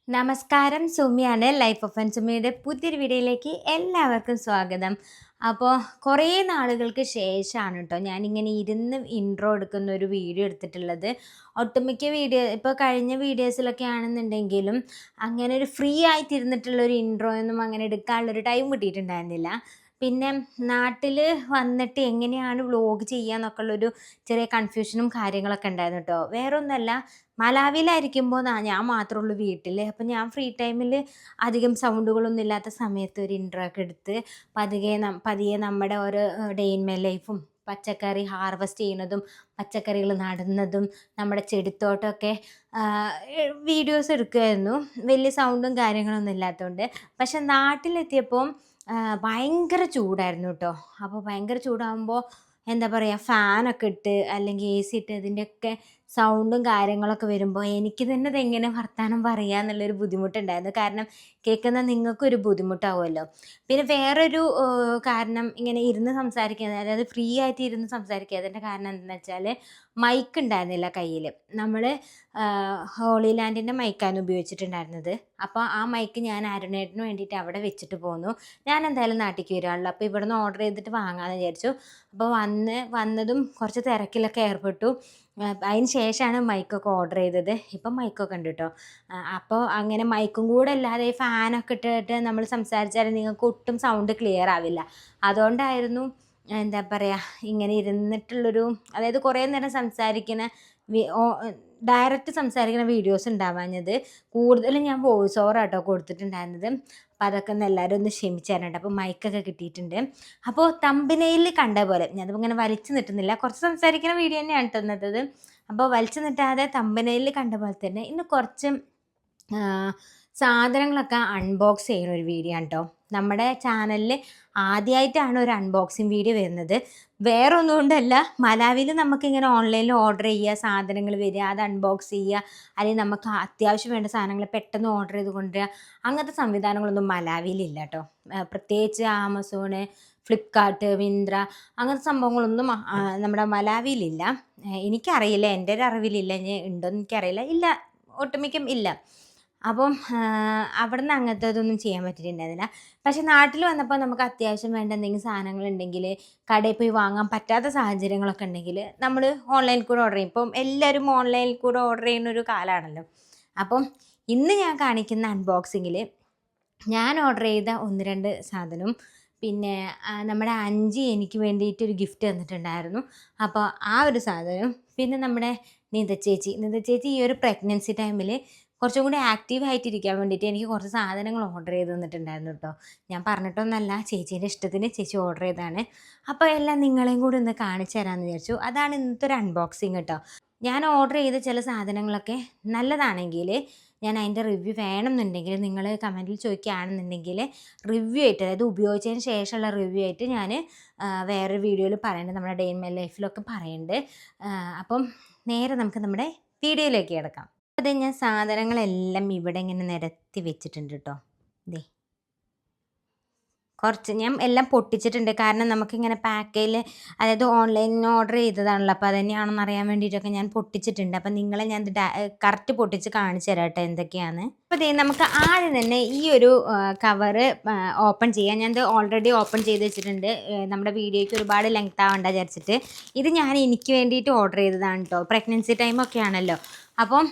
നമസ്കാരം. സുമിയാണ്. Life of and സുമിയുടെ പുതിയൊരു വീഡിയോയിലേക്ക് എല്ലാവർക്കും സ്വാഗതം. അപ്പോൾ കുറേ നാളുകൾക്ക് ശേഷമാണ് കേട്ടോ ഞാനിങ്ങനെ ഇരുന്ന് ഇൻട്രോ എടുക്കുന്ന ഒരു വീഡിയോ എടുത്തിട്ടുള്ളത്. ഒട്ടുമിക്ക വീഡിയോ ഇപ്പോൾ കഴിഞ്ഞ വീഡിയോസിലൊക്കെ ആണെന്നുണ്ടെങ്കിലും അങ്ങനെ ഒരു ഫ്രീ ആയിട്ടിരുന്നിട്ടുള്ള ഒരു ഇൻട്രോ ഒന്നും അങ്ങനെ എടുക്കാനുള്ളൊരു ടൈം കിട്ടിയിട്ടുണ്ടായിരുന്നില്ല. പിന്നെ നാട്ടിൽ വന്നിട്ട് എങ്ങനെയാണ് വ്ലോഗ് ചെയ്യുക എന്നൊക്കെ ഉള്ളൊരു ചെറിയ കൺഫ്യൂഷനും കാര്യങ്ങളൊക്കെ ഉണ്ടായിരുന്നു കേട്ടോ. വേറെ ഒന്നുമല്ല, മലാവിലായിരിക്കുമ്പോൾ ഞാൻ മാത്രമേ ഉള്ളൂ വീട്ടിൽ. അപ്പം ഞാൻ ഫ്രീ ടൈമിൽ അധികം സൗണ്ടുകളൊന്നും ഇല്ലാത്ത സമയത്ത് ഒരു ഇൻട്രോ ഒക്കെ എടുത്ത് പതിയെ നമ്മുടെ ഓരോ ഡേ ഇൻ മൈ ലൈഫും പച്ചക്കറി ഹാർവെസ്റ്റ് ചെയ്യുന്നതും പച്ചക്കറികൾ നടുന്നതും നമ്മുടെ ചെടിത്തോട്ടമൊക്കെ വീഡിയോസ് എടുക്കുമായിരുന്നു. വലിയ സൗണ്ടും കാര്യങ്ങളൊന്നും ഇല്ലാത്തതുകൊണ്ട്. പക്ഷെ നാട്ടിലെത്തിയപ്പോൾ ഭയങ്കര ചൂടായിരുന്നു കേട്ടോ. അപ്പോൾ ഭയങ്കര ചൂടാകുമ്പോൾ എന്താ പറയുക, ഫാനൊക്കെ ഇട്ട് അല്ലെങ്കിൽ എ സി ഇട്ട് ഇതിൻ്റെയൊക്കെ സൗണ്ടും കാര്യങ്ങളൊക്കെ വരുമ്പോൾ എനിക്ക് തന്നെ ഇതെങ്ങനെ വർത്താനം പറയുക എന്നുള്ളൊരു ബുദ്ധിമുട്ടുണ്ടായിരുന്നു. കാരണം കേൾക്കുന്ന നിങ്ങൾക്കൊരു ബുദ്ധിമുട്ടാവുമല്ലോ. പിന്നെ വേറൊരു കാരണം ഇങ്ങനെ ഇരുന്ന് സംസാരിക്കുന്നത്, അതായത് ഫ്രീ ആയിട്ട് ഇരുന്ന് സംസാരിക്കുക, അതിൻ്റെ കാരണം എന്താണെന്ന് വെച്ചാൽ മൈക്ക് ഉണ്ടായിരുന്നില്ല കയ്യിൽ. നമ്മൾ ഹോളി ലാൻഡിൻ്റെ മൈക്കാണ് ഉപയോഗിച്ചിട്ടുണ്ടായിരുന്നത്. അപ്പോൾ ആ മൈക്ക് ഞാൻ അരുണേട്ടന് വേണ്ടിയിട്ട് അവിടെ വെച്ചിട്ട് പോന്നു. ഞാൻ എന്തായാലും നാട്ടിലേക്ക് വരികയാണല്ലോ, അപ്പോൾ ഇവിടുന്ന് ഓർഡർ ചെയ്തിട്ട് വാങ്ങാമെന്ന് വിചാരിച്ചു. അപ്പോൾ വന്നതും കുറച്ച് തിരക്കിലൊക്കെ ഏർപ്പെട്ടു. അതിന് ശേഷമാണ് മൈക്കൊക്കെ ഓർഡർ ചെയ്തത്. ഇപ്പം മൈക്കൊക്കെ ഉണ്ട് കേട്ടോ. അപ്പോൾ അങ്ങനെ മൈക്കും കൂടെ അല്ലാതെ ഫാനൊക്കെ ഇട്ടിട്ട് നമ്മൾ സംസാരിച്ചാൽ നിങ്ങൾക്ക് ഒട്ടും സൗണ്ട് ക്ലിയർ ആവില്ല. അതുകൊണ്ടായിരുന്നു എന്താ പറയുക, ഇങ്ങനെ ഇരുന്നിട്ടുള്ളൊരു, അതായത് കുറേ നേരം സംസാരിക്കുന്ന ഡയറക്റ്റ് സംസാരിക്കുന്ന വീഡിയോസ് ഉണ്ടാവാഞ്ഞത്. കൂടുതലും ഞാൻ വോയിസ് ഓവർ ആട്ടോ കൊടുത്തിട്ടുണ്ടായിരുന്നത്. അപ്പോൾ അതൊക്കെ ഒന്ന് എല്ലാവരും ഒന്ന് ക്ഷമിച്ച് തരണുണ്ട്. അപ്പോൾ മൈക്കൊക്കെ കിട്ടിയിട്ടുണ്ട്. അപ്പോൾ തമ്പനയിൽ കണ്ട പോലെ ഞാനപ്പോൾ ഇങ്ങനെ വലിച്ചു നിട്ടുന്നില്ല, കുറച്ച് സംസാരിക്കുന്ന വീഡിയോ തന്നെയാണ് തന്നത്. അപ്പോൾ വലിച്ചു നിട്ടാതെ തമ്പനയിൽ കണ്ട പോലെ തന്നെ ഇന്ന് കുറച്ച് സാധനങ്ങളൊക്കെ അൺബോക്സ് ചെയ്യുന്ന ഒരു വീഡിയോ ആണ് കേട്ടോ. നമ്മുടെ ചാനലിൽ ആദ്യമായിട്ടാണ് ഒരു അൺബോക്സിങ് വീഡിയോ വരുന്നത്. വേറെ ഒന്നും കൊണ്ടല്ല, മലാവിൽ നമുക്കിങ്ങനെ ഓൺലൈനിൽ ഓർഡർ ചെയ്യുക, സാധനങ്ങൾ വരിക, അത് അൺബോക്സ് ചെയ്യുക, അല്ലെങ്കിൽ നമുക്ക് അത്യാവശ്യം വേണ്ട സാധനങ്ങൾ പെട്ടെന്ന് ഓർഡർ ചെയ്ത് കൊണ്ടുവരിക, അങ്ങനത്തെ സംവിധാനങ്ങളൊന്നും മലാവിലില്ല കേട്ടോ. പ്രത്യേകിച്ച് ആമസോണ്, ഫ്ലിപ്കാർട്ട്, മിന്ത്ര അങ്ങനത്തെ സംഭവങ്ങളൊന്നും നമ്മുടെ മലാവിലില്ല. എനിക്കറിയില്ല, എൻ്റെ ഒരു അറിവിലില്ല. ഇനി ഉണ്ടോയെന്ന് എനിക്കറിയില്ല. ഇല്ല, ഒട്ടുമിക്കം ഇല്ല. അപ്പം അവിടുന്ന് അങ്ങനത്തെ ഇതൊന്നും ചെയ്യാൻ പറ്റിയിട്ടുണ്ടായിരുന്നില്ല. പക്ഷെ നാട്ടിൽ വന്നപ്പോൾ നമുക്ക് അത്യാവശ്യം വേണ്ട എന്തെങ്കിലും സാധനങ്ങളുണ്ടെങ്കിൽ, കടയിൽ പോയി വാങ്ങാൻ പറ്റാത്ത സാഹചര്യങ്ങളൊക്കെ ഉണ്ടെങ്കിൽ നമ്മൾ ഓൺലൈനിൽ കൂടെ ഓർഡർ ചെയ്യും. ഇപ്പം എല്ലാവരും ഓൺലൈനിൽ കൂടെ ഓർഡർ ചെയ്യുന്ന ഒരു കാലമാണല്ലോ. അപ്പം ഇന്ന് ഞാൻ കാണിക്കുന്ന അൺബോക്സിങ്ങിൽ ഞാൻ ഓർഡർ ചെയ്ത 1-2 സാധനവും, പിന്നെ നമ്മുടെ അഞ്ചി എനിക്ക് വേണ്ടിയിട്ടൊരു ഗിഫ്റ്റ് തന്നിട്ടുണ്ടായിരുന്നു. അപ്പോൾ ആ ഒരു സാധനവും, പിന്നെ നമ്മുടെ നിത ചേച്ചി ഈ ഒരു പ്രഗ്നൻസി ടൈമിൽ കുറച്ചും കൂടി ആക്റ്റീവ് ആയിട്ടിരിക്കാൻ വേണ്ടിയിട്ട് എനിക്ക് കുറച്ച് സാധനങ്ങൾ ഓർഡർ ചെയ്ത് തന്നിട്ടുണ്ടായിരുന്നു കേട്ടോ. ഞാൻ പറഞ്ഞിട്ടൊന്നല്ല, ചേച്ചീൻ്റെ ഇഷ്ടത്തിന് ചേച്ചി ഓർഡർ ചെയ്തതാണ്. അപ്പോൾ എല്ലാം നിങ്ങളെയും കൂടി ഒന്ന് കാണിച്ചു തരാമെന്ന് വിചാരിച്ചു. അതാണ് ഇന്നത്തെ ഒരു അൺബോക്സിങ് കേട്ടോ. ഞാൻ ഓർഡർ ചെയ്ത ചില സാധനങ്ങളൊക്കെ നല്ലതാണെങ്കിൽ ഞാൻ അതിൻ്റെ റിവ്യൂ വേണമെന്നുണ്ടെങ്കിൽ നിങ്ങൾ കമൻറ്റിൽ ചോദിക്കുകയാണെന്നുണ്ടെങ്കിൽ റിവ്യൂ ആയിട്ട്, അതായത് ഉപയോഗിച്ചതിന് ശേഷമുള്ള റിവ്യൂ ആയിട്ട് ഞാൻ വേറൊരു വീഡിയോയിൽ പറയുന്നുണ്ട്, നമ്മുടെ ഡേ ഇൻ മൈ ലൈഫിലൊക്കെ പറയുന്നുണ്ട്. അപ്പം നേരെ നമുക്ക് നമ്മുടെ വീഡിയോയിലേക്ക് കിടക്കാം. അത് ഞാൻ സാധനങ്ങളെല്ലാം ഇവിടെ ഇങ്ങനെ നിരത്തി വെച്ചിട്ടുണ്ട് കേട്ടോ. ദേ കുറച്ച് ഞാൻ എല്ലാം പൊട്ടിച്ചിട്ടുണ്ട്. കാരണം നമുക്കിങ്ങനെ പാക്കേജിൽ, അതായത് ഓൺലൈനിൽ ഓർഡർ ചെയ്തതാണല്ലോ, അപ്പോൾ അത് തന്നെയാണെന്ന് അറിയാൻ വേണ്ടിയിട്ടൊക്കെ ഞാൻ പൊട്ടിച്ചിട്ടുണ്ട്. അപ്പം നിങ്ങളെ ഞാൻ കറക്റ്റ് പൊട്ടിച്ച് കാണിച്ചു തരാം കേട്ടോ എന്തൊക്കെയാണ്. അപ്പോൾ ദേ നമുക്ക് ആദ്യം തന്നെ ഈ ഒരു കവറ് ഓപ്പൺ ചെയ്യാം. ഞാനത് ഓൾറെഡി ഓപ്പൺ ചെയ്ത് വെച്ചിട്ടുണ്ട്, നമ്മുടെ വീഡിയോയ്ക്ക് ഒരുപാട് ലെങ്ത് ആവണ്ട വിചാരിച്ചിട്ട്. ഇത് ഞാൻ എനിക്ക് വേണ്ടിയിട്ട് ഓർഡർ ചെയ്തതാണ് കേട്ടോ. പ്രഗ്നൻസി ടൈമൊക്കെ ആണല്ലോ. അപ്പം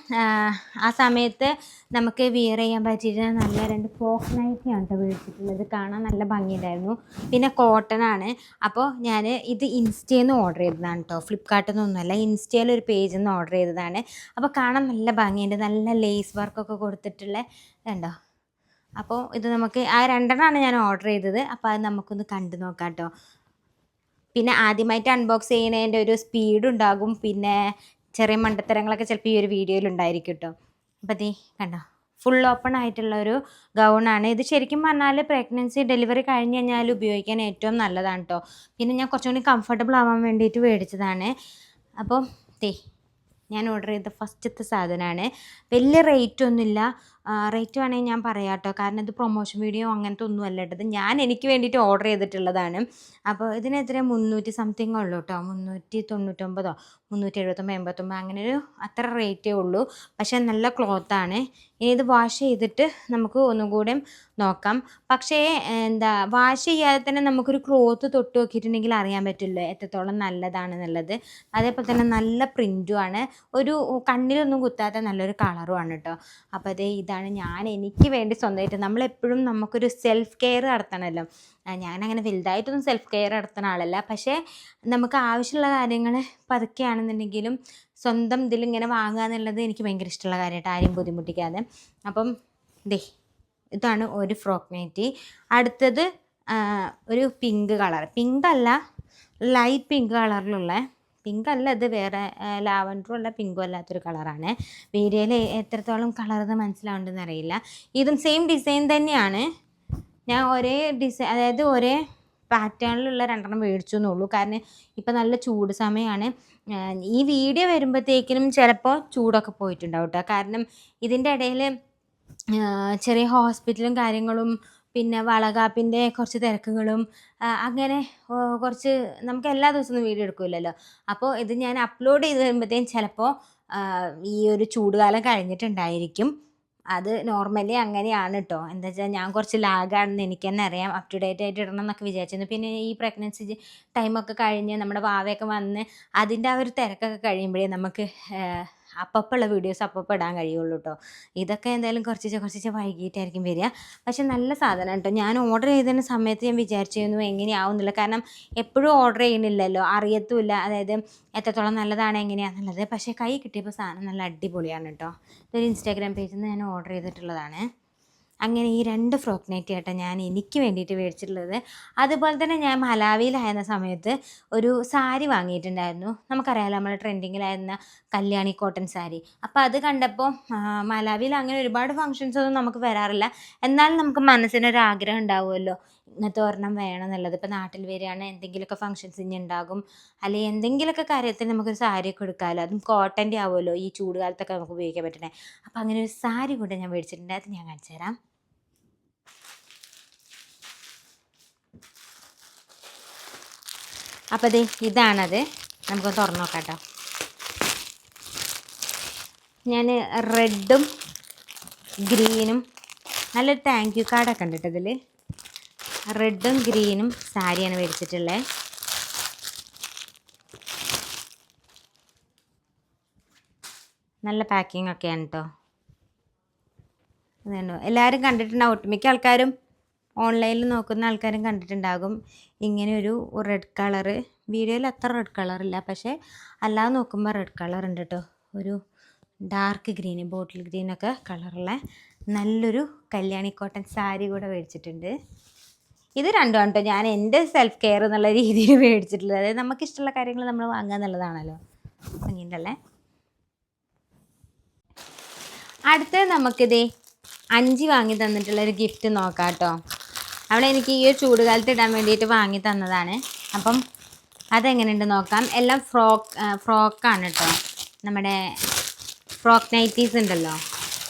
ആ സമയത്ത് നമുക്ക് വിയർ ചെയ്യാൻ പറ്റിയിട്ട് നല്ല 2 ഫ്രോക്ക് നൈറ്റിയാണ് കേട്ടോ മേടിച്ചിട്ടുള്ളത്. കാണാൻ നല്ല ഭംഗിയുണ്ടായിരുന്നു. പിന്നെ കോട്ടനാണ്. അപ്പോൾ ഞാൻ ഇത് ഇൻസ്റ്റയിൽ നിന്ന് ഓർഡർ ചെയ്തതാണ് കേട്ടോ, ഫ്ലിപ്കാർട്ടിൽ നിന്നൊന്നുമല്ല. ഇൻസ്റ്റയിൽ ഒരു പേജിൽ നിന്ന് ഓർഡർ ചെയ്തതാണ്. അപ്പോൾ കാണാൻ നല്ല ഭംഗിയുണ്ട്, നല്ല ലേസ് വർക്കൊക്കെ കൊടുത്തിട്ടുള്ള ഇതുണ്ടോ. അപ്പോൾ ഇത് നമുക്ക് ആ 2 ഞാൻ ഓർഡർ ചെയ്തത്. അപ്പോൾ അത് നമുക്കൊന്ന് കണ്ടു നോക്കാം കേട്ടോ. പിന്നെ ആദ്യമായിട്ട് അൺബോക്സ് ചെയ്യുന്നതിൻ്റെ ഒരു സ്പീഡ് ഉണ്ടാകും, പിന്നെ ചെറിയ മണ്ടത്തരങ്ങളൊക്കെ ചിലപ്പോൾ ഈ ഒരു വീഡിയോയിൽ ഉണ്ടായിരിക്കും കേട്ടോ. അപ്പോൾ ദേ കണ്ടോ, ഫുൾ ഓപ്പൺ ആയിട്ടുള്ള ഒരു ഗൗണാണ് ഇത്. ശരിക്കും പറഞ്ഞാൽ പ്രഗ്നൻസി ഡെലിവറി കഴിഞ്ഞ് കഴിഞ്ഞാൽ ഉപയോഗിക്കാൻ ഏറ്റവും നല്ലതാണ് കേട്ടോ. പിന്നെ ഞാൻ കുറച്ചും കൂടി കംഫർട്ടബിൾ ആവാൻ വേണ്ടിയിട്ട് മേടിച്ചതാണ്. അപ്പോൾ ദേ ഞാൻ ഓർഡർ ചെയ്ത ഫസ്റ്റത്തെ സാധനമാണ്. വലിയ റേറ്റ് ഒന്നുമില്ല. റേറ്റ് വേണമെങ്കിൽ ഞാൻ പറയാം കേട്ടോ, കാരണം ഇത് പ്രൊമോഷൻ വീഡിയോ അങ്ങനത്തെ ഒന്നും അല്ല കേട്ടത്. ഞാൻ എനിക്ക് വേണ്ടിയിട്ട് ഓർഡർ ചെയ്തിട്ടുള്ളതാണ്. അപ്പോൾ ഇതിനെത്ര 300 സംതിങ് ഉള്ളൂ കേട്ടോ. 399 379 89 അങ്ങനെ ഒരു അത്ര റേറ്റേ ഉള്ളൂ. പക്ഷേ നല്ല ക്ലോത്താണ്. ഇനി ഇത് വാഷ് ചെയ്തിട്ട് നമുക്ക് ഒന്നും കൂടെ നോക്കാം. പക്ഷേ വാഷ് ചെയ്യാതെ തന്നെ നമുക്കൊരു ക്ലോത്ത് തൊട്ട് നോക്കിയിട്ടുണ്ടെങ്കിൽ അറിയാൻ പറ്റുമല്ലോ എത്രത്തോളം നല്ലതാണെന്നുള്ളത്. അതേപോലെ തന്നെ നല്ല പ്രിൻറ്റുമാണ്, ഒരു കണ്ണിലൊന്നും കുത്താത്ത നല്ലൊരു കളറുമാണ് കേട്ടോ. അപ്പോൾ ഇതാണ് എനിക്ക് വേണ്ടി സ്വന്തമായിട്ട് നമ്മളെപ്പോഴും നമുക്കൊരു സെൽഫ് കെയർ നടത്തണമല്ലോ. ഞാനങ്ങനെ വലുതായിട്ടൊന്നും സെൽഫ് കെയർ നടത്തുന്ന ആളല്ല, പക്ഷേ നമുക്ക് ആവശ്യമുള്ള കാര്യങ്ങൾ പതുക്കെയാണെന്നുണ്ടെങ്കിലും സ്വന്തം ഇതിലിങ്ങനെ വാങ്ങുക എന്നുള്ളത് എനിക്ക് ഭയങ്കര ഇഷ്ടമുള്ള കാര്യമായിട്ട്, ആരെയും ബുദ്ധിമുട്ടിക്കാതെ. അപ്പം ഇതാണ് ഒരു ഫ്രോക്ക് നൈറ്റി. അടുത്തത് ഒരു പിങ്ക് കളർ, പിങ്ക് അല്ല ലൈറ്റ് പിങ്ക് കളറിലുള്ള, പിങ്ക് അല്ല ഇത് വേറെ ലാവൻഡറും അല്ല പിങ്കും അല്ലാത്തൊരു കളറാണ്. വീഡിയോയിൽ എത്രത്തോളം കളർ മനസ്സിലാവുന്നുണ്ടെന്ന് അറിയില്ല. ഇതും സെയിം ഡിസൈൻ തന്നെയാണ്. ഞാൻ ഒരേ ഡിസൈൻ, അതായത് ഒരേ പാറ്റേണിലുള്ള 2 മേടിച്ചു എന്നുള്ളൂ. കാരണം ഇപ്പം നല്ല ചൂട് സമയമാണ്. ഈ വീഡിയോ വരുമ്പോഴത്തേക്കിനും ചിലപ്പോൾ ചൂടൊക്കെ പോയിട്ടുണ്ടാവും കേട്ടോ. കാരണം ഇതിൻ്റെ ഇടയിൽ ചെറിയ ഹോസ്പിറ്റലും കാര്യങ്ങളും പിന്നെ വളകാപ്പിൻ്റെ കുറച്ച് തിരക്കുകളും അങ്ങനെ കുറച്ച് നമുക്ക് എല്ലാ ദിവസവും വീഡിയോ എടുക്കില്ലല്ലോ. അപ്പോൾ ഇത് ഞാൻ അപ്ലോഡ് ചെയ്ത് വരുമ്പോഴത്തേക്കും ചിലപ്പോൾ ഈ ഒരു ചൂടുകാലം കഴിഞ്ഞിട്ടുണ്ടായിരിക്കും. അത് നോർമലി അങ്ങനെയാണ് കേട്ടോ. എന്താ വെച്ചാൽ ഞാൻ കുറച്ച് ലാഗാണെന്ന് എനിക്ക് തന്നെ അറിയാം. അപ് ടു ഡേറ്റ് ആയിട്ട് ഇടണം എന്നൊക്കെ വിചാരിച്ചിരുന്നു. പിന്നെ ഈ പ്രഗ്നൻസി ടൈമൊക്കെ കഴിഞ്ഞ് നമ്മുടെ വാവയൊക്കെ വന്ന് അതിൻ്റെ ആ ഒരു തിരക്കൊക്കെ കഴിയുമ്പോഴേ നമുക്ക് അപ്പപ്പുള്ള വീഡിയോസ് അപ്പപ്പോൾ ഇടാൻ കഴിയുള്ളൂ കേട്ടോ. ഇതൊക്കെ എന്തായാലും കുറച്ച് വൈകിട്ടായിരിക്കും വരിക. പക്ഷെ നല്ല സാധനം കേട്ടോ. ഞാൻ ഓർഡർ ചെയ്തതിന് സമയത്ത് ഞാൻ വിചാരിച്ചിരുന്നു എങ്ങനെയാവുന്നില്ല, കാരണം എപ്പോഴും ഓർഡർ ചെയ്യുന്നില്ലല്ലോ, അറിയത്തുമില്ല അതായത് എത്രത്തോളം നല്ലതാണ് എങ്ങനെയാണെന്നുള്ളത്. പക്ഷേ കൈ കിട്ടിയപ്പോൾ സാധനം നല്ല അടിപൊളിയാണ് കേട്ടോ. ഇതൊരു ഇൻസ്റ്റാഗ്രാം പേജിൽ നിന്ന് ഞാൻ ഓർഡർ ചെയ്തിട്ടുള്ളതാണ്. അങ്ങനെ ഈ 2 ഫ്രോക്ക് നൈറ്റി ആട്ടോ ഞാൻ എനിക്ക് വേണ്ടിയിട്ട് മേടിച്ചിട്ടുള്ളത്. അതുപോലെ തന്നെ ഞാൻ മലാവിയിലായിരുന്ന സമയത്ത് ഒരു സാരി വാങ്ങിയിട്ടുണ്ടായിരുന്നു. നമുക്കറിയാമല്ലോ നമ്മൾ ട്രെൻഡിങ്ങിലായിരുന്ന കല്യാണി കോട്ടൺ സാരി. അപ്പോൾ അത് കണ്ടപ്പോൾ മലാവിയിൽ അങ്ങനെ ഒരുപാട് ഫങ്ഷൻസൊന്നും നമുക്ക് വരാറില്ല, എന്നാലും നമുക്ക് മനസ്സിനൊരാഗ്രഹം ഉണ്ടാവുമല്ലോ ഇങ്ങനത്തെ ഒരെണ്ണം വേണം എന്നുള്ളത്. ഇപ്പോൾ നാട്ടിൽ വരികയാണ്, എന്തെങ്കിലുമൊക്കെ ഫങ്ഷൻസ് ഇനി ഉണ്ടാകും, അല്ലെങ്കിൽ എന്തെങ്കിലുമൊക്കെ കാര്യത്തിൽ നമുക്കൊരു സാരിയൊക്കെ എടുക്കാമല്ലോ. അതും കോട്ടൻ്റെ ആവുമല്ലോ, ഈ ചൂട് കാലത്തൊക്കെ നമുക്ക് ഉപയോഗിക്കാൻ പറ്റണേ. അപ്പോൾ അങ്ങനെ ഒരു സാരി കൂടെ ഞാൻ മേടിച്ചിട്ടുണ്ട്, അത് ഞാൻ കാണിച്ചു തരാം. അപ്പോൾ ഇതാണത്. നമുക്ക് തുറന്നു നോക്കാം കേട്ടോ. ഞാൻ റെഡും ഗ്രീനും നല്ലൊരു താങ്ക് യു കാർഡൊക്കെ ഉണ്ട് കേട്ടോ ഇതിൽ. റെഡും ഗ്രീനും സാരിയാണ് മേടിച്ചിട്ടുള്ളത്. നല്ല പാക്കിംഗ് ഒക്കെയാണ് കേട്ടോ. അതുകൊണ്ടോ എല്ലാവരും കണ്ടിട്ടുണ്ടാവും, ഒട്ടുമിക്ക ആൾക്കാരും ഓൺലൈനിൽ നോക്കുന്ന ആൾക്കാരും കണ്ടിട്ടുണ്ടാകും ഇങ്ങനെ ഒരു റെഡ് കളറ്. വീഡിയോയിൽ അത്ര റെഡ് കളറില്ല, പക്ഷേ അല്ലാതെ നോക്കുമ്പോൾ റെഡ് കളർ ഉണ്ട് കേട്ടോ. ഒരു ഡാർക്ക് ഗ്രീന്, ബോട്ടിൽ ഗ്രീനൊക്കെ കളറുള്ള നല്ലൊരു കല്യാണി കോട്ടൺ സാരി കൂടെ മേടിച്ചിട്ടുണ്ട്. ഇത് രണ്ടുമാണ് കേട്ടോ ഞാൻ എൻ്റെ സെൽഫ് കെയർ എന്നുള്ള രീതിയിൽ മേടിച്ചിട്ടുള്ളത്. അതായത് നമുക്കിഷ്ടമുള്ള കാര്യങ്ങൾ നമ്മൾ വാങ്ങുക എന്നുള്ളതാണല്ലോ. ഭംഗിയുണ്ടല്ലേ. അടുത്തത് നമുക്കിതേ 5 വാങ്ങി തന്നിട്ടുള്ളൊരു ഗിഫ്റ്റ് നോക്കാം കേട്ടോ. അവളെനിക്ക് ഈ ഒരു ചൂടുകാലത്ത് ഇടാൻ വേണ്ടിയിട്ട് വാങ്ങി തന്നതാണ്. അപ്പം അതെങ്ങനെയുണ്ട് നോക്കാം. എല്ലാം ഫ്രോക്കാണ് കേട്ടോ. നമ്മുടെ ഫ്രോക്ക് നൈറ്റീസ് ഉണ്ടല്ലോ.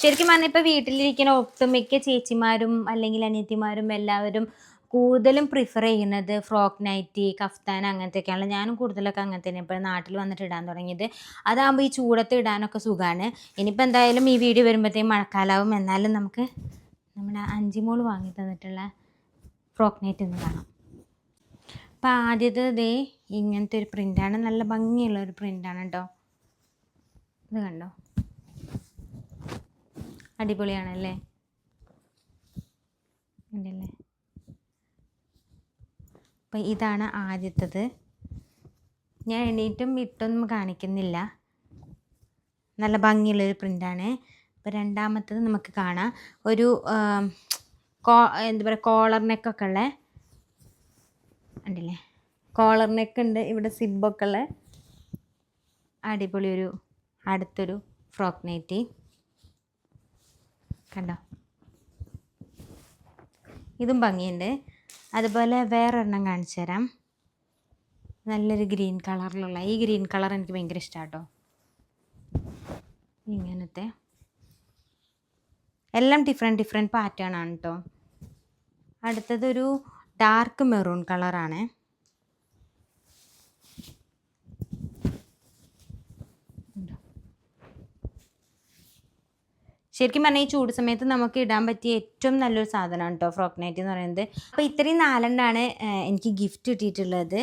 ശരിക്കും പറഞ്ഞാൽ ഇപ്പോൾ വീട്ടിലിരിക്കുന്ന ഒട്ടുമിക്ക ചേച്ചിമാരും അല്ലെങ്കിൽ അനിയത്തിമാരും എല്ലാവരും കൂടുതലും പ്രിഫർ ചെയ്യുന്നത് ഫ്രോക്ക് നൈറ്റി, കഫ്താൻ അങ്ങനത്തെയൊക്കെയാണ്. ഞാനും കൂടുതലൊക്കെ അങ്ങനെ തന്നെ ഇപ്പോൾ നാട്ടിൽ വന്നിട്ട് ഇടാൻ തുടങ്ങിയത്. അതാകുമ്പോൾ ഈ ചൂടത്ത് ഇടാനൊക്കെ സുഖമാണ്. ഇനിയിപ്പോൾ എന്തായാലും ഈ വീഡിയോ വരുമ്പോഴത്തേക്കും മഴക്കാലാവും. എന്നാലും നമുക്ക് നമ്മുടെ അഞ്ചിമോൾ വാങ്ങി തന്നിട്ടുള്ള ഫ്രോക്ക് നൈറ്റ് ഒന്ന് കാണാം. അപ്പോൾ ആദ്യത്തെ ഇങ്ങനത്തെ ഒരു പ്രിൻ്റാണ്. നല്ല ഭംഗിയുള്ള ഒരു പ്രിൻ്റാണ് കേട്ടോ. ഇത് കണ്ടോ, അടിപൊളിയാണല്ലേ. ഉണ്ടല്ലേ. അപ്പോൾ ഇതാണ് ആദ്യത്തേത്. ഞാൻ എണീറ്റും ഇട്ടൊന്നും കാണിക്കുന്നില്ല, നല്ല ഭംഗിയുള്ളൊരു പ്രിൻ്റാണ്. അപ്പോൾ രണ്ടാമത്തത് നമുക്ക് കാണാം. ഒരു എന്താ പറയുക, കോളർ നെക്കൊക്കെ ഉള്ള, ഉണ്ടല്ലേ, കോളർ നെക്ക് ഉണ്ട്, ഇവിടെ സിബൊക്കെ ഉള്ള അടിപൊളി ഒരു അടുത്തൊരു ഫ്രോക്ക് നൈറ്റി കണ്ടോ. ഇതും ഭംഗിയുണ്ട്. അതുപോലെ വേറൊരെണ്ണം കാണിച്ചു തരാം. നല്ലൊരു ഗ്രീൻ കളറിലുള്ള, ഈ ഗ്രീൻ കളർ എനിക്ക് ഭയങ്കര ഇഷ്ടമാണ് കേട്ടോ. ഇങ്ങനത്തെ എല്ലാം ഡിഫറെൻറ്റ് പാറ്റേൺ ആണ് കേട്ടോ. അടുത്തതൊരു ഡാർക്ക് മെറൂൺ കളറാണ്. ശരിക്കും പറഞ്ഞാൽ ഈ ചൂട് സമയത്ത് നമുക്ക് ഇടാൻ പറ്റിയ ഏറ്റവും നല്ലൊരു സാധനമാണ് കേട്ടോ ഫ്രോക്ക് നൈറ്റി എന്ന് പറയുന്നത്. അപ്പോൾ ഇത്രയും 4 എനിക്ക് ഗിഫ്റ്റ് കിട്ടിയിട്ടുള്ളത്.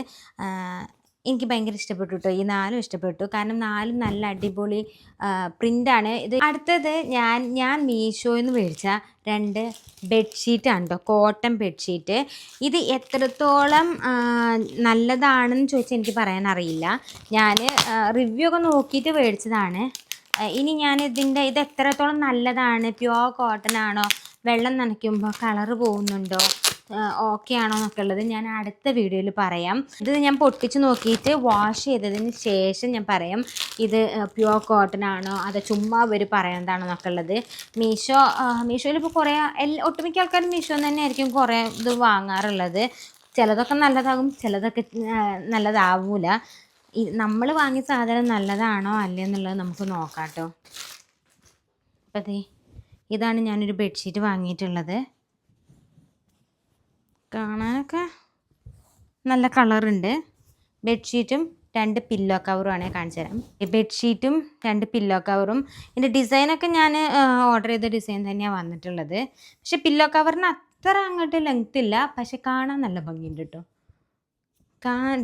എനിക്ക് ഭയങ്കര ഇഷ്ടപ്പെട്ടു കേട്ടോ. ഈ 4 ഇഷ്ടപ്പെട്ടു. കാരണം 4 നല്ല അടിപൊളി പ്രിൻ്റാണ്. ഇത് അടുത്തത് ഞാൻ മീഷോയിൽ നിന്ന് മേടിച്ച 2 ബെഡ്ഷീറ്റാണ് കേട്ടോ. Cotton bedsheet. ഇത് എത്രത്തോളം നല്ലതാണെന്ന് ചോദിച്ചാൽ എനിക്ക് പറയാൻ അറിയില്ല. ഞാൻ റിവ്യൂ ഒക്കെ നോക്കിയിട്ട് മേടിച്ചതാണ്. ഇനി ഞാൻ ഇത് എത്രത്തോളം നല്ലതാണ്, പ്യുവർ കോട്ടൺ ആണോ, വെള്ളം നനയ്ക്കുമ്പോൾ കളറ് പോകുന്നുണ്ടോ, ഓക്കെ ആണോ എന്നൊക്കെ ഉള്ളത് ഞാൻ അടുത്ത വീഡിയോയിൽ പറയാം. ഇത് ഞാൻ പൊട്ടിച്ച് നോക്കിയിട്ട് വാഷ് ചെയ്തതിന് ശേഷം ഞാൻ പറയാം ഇത് പ്യുവർ കോട്ടൺ ആണോ അതോ ചുമ്മാ അവർ പറയുന്നതാണോ എന്നൊക്കെ ഉള്ളത്. മീഷോയിൽ ഇപ്പോൾ കുറേ ഒട്ടുമിക്ക ആൾക്കാരും മീഷോയിൽ തന്നെ ആയിരിക്കും കുറേ ഇത് വാങ്ങാറുള്ളത്. ചിലതൊക്കെ നല്ലതാകും, ചിലതൊക്കെ നല്ലതാവൂല. നമ്മൾ വാങ്ങിയ സാധനം നല്ലതാണോ അല്ലേ എന്നുള്ളത് നമുക്ക് നോക്കാം കേട്ടോ. അപ്പം ഇതാണ് ഞാനൊരു ബെഡ്ഷീറ്റ് വാങ്ങിയിട്ടുള്ളത്. കാണാനൊക്കെ നല്ല കളറുണ്ട്. ബെഡ്ഷീറ്റും 2 പില്ലോ കവറുമാണ് കാണിച്ചു തരാം. ബെഡ്ഷീറ്റും 2 പില്ലോ കവറും. ഇതിൻ്റെ ഡിസൈനൊക്കെ ഞാൻ ഓർഡർ ചെയ്ത ഡിസൈൻ തന്നെയാണ് വന്നിട്ടുള്ളത്. പക്ഷെ പില്ലോ കവറിന് അത്ര അങ്ങോട്ട് ലെങ്ത് ഇല്ല, പക്ഷെ കാണാൻ നല്ല ഭംഗിയുണ്ട് കേട്ടോ.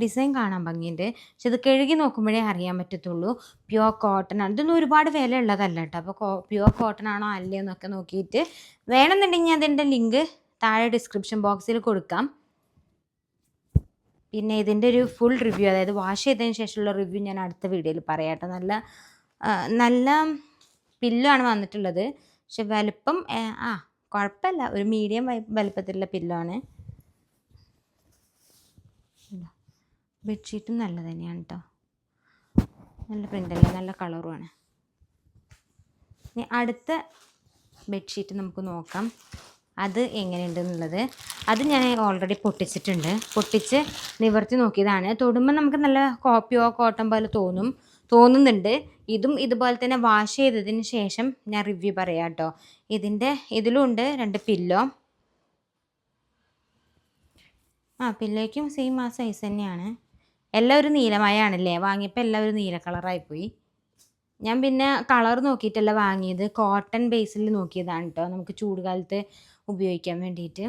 ഡിസൈൻ കാണാൻ ഭംഗിയുണ്ട്. പക്ഷെ ഇത് കഴുകി നോക്കുമ്പോഴേ അറിയാൻ പറ്റത്തുള്ളൂ പ്യുവർ കോട്ടൺ ആണ്. ഇതൊന്നും ഒരുപാട് വില ഉള്ളതല്ല കേട്ടോ. അപ്പോൾ പ്യുവർ കോട്ടൺ ആണോ അല്ലേ എന്നൊക്കെ നോക്കിയിട്ട് വേണമെന്നുണ്ടെങ്കിൽ അതിൻ്റെ ലിങ്ക് താഴെ ഡിസ്ക്രിപ്ഷൻ ബോക്സിൽ കൊടുക്കാം. പിന്നെ ഇതിൻ്റെ ഒരു ഫുൾ റിവ്യൂ, അതായത് വാഷ് ചെയ്തതിന് ശേഷമുള്ള റിവ്യൂ ഞാൻ അടുത്ത വീഡിയോയിൽ പറയാം കേട്ടോ. നല്ല പില്ലോ ആണ് വന്നിട്ടുള്ളത്. പക്ഷെ വലുപ്പം കുഴപ്പമില്ല, ഒരു മീഡിയം വലുപ്പത്തിലുള്ള പില്ലോ ആണ്. ബെഡ്ഷീറ്റും നല്ല തന്നെയാണ് കേട്ടോ. നല്ല പ്രിൻ്റല്ലേ, നല്ല കളറുമാണ്. ഇനി അടുത്ത ബെഡ്ഷീറ്റ് നമുക്ക് നോക്കാം അത് എങ്ങനെയുണ്ടെന്നുള്ളത്. അത് ഞാൻ ഓൾറെഡി പൊട്ടിച്ചിട്ടുണ്ട്. പൊട്ടിച്ച് നിവർത്തി നോക്കിയതാണ്. തൊടുമ്പോൾ നമുക്ക് നല്ല പ്യുവർ കോട്ടൺ പോലെ തോന്നുന്നുണ്ട്. ഇതും ഇതുപോലെ തന്നെ വാഷ് ചെയ്തതിന് ശേഷം ഞാൻ റിവ്യൂ പറയാം കേട്ടോ. ഇതിലുണ്ട് 2 പില്ലോ. പില്ലോയ്ക്കും സെയിം ആ സൈസ് തന്നെയാണ്. എല്ലാം ഒരു നീലമയാണല്ലേ, വാങ്ങിയപ്പോൾ എല്ലാം ഒരു നീല കളറായിപ്പോയി. ഞാൻ പിന്നെ കളർ നോക്കിയിട്ടല്ല വാങ്ങിയത്, കോട്ടൺ ബേസിൽ നോക്കിയതാണ് കേട്ടോ, നമുക്ക് ചൂടുകാലത്ത് ഉപയോഗിക്കാൻ വേണ്ടിയിട്ട്.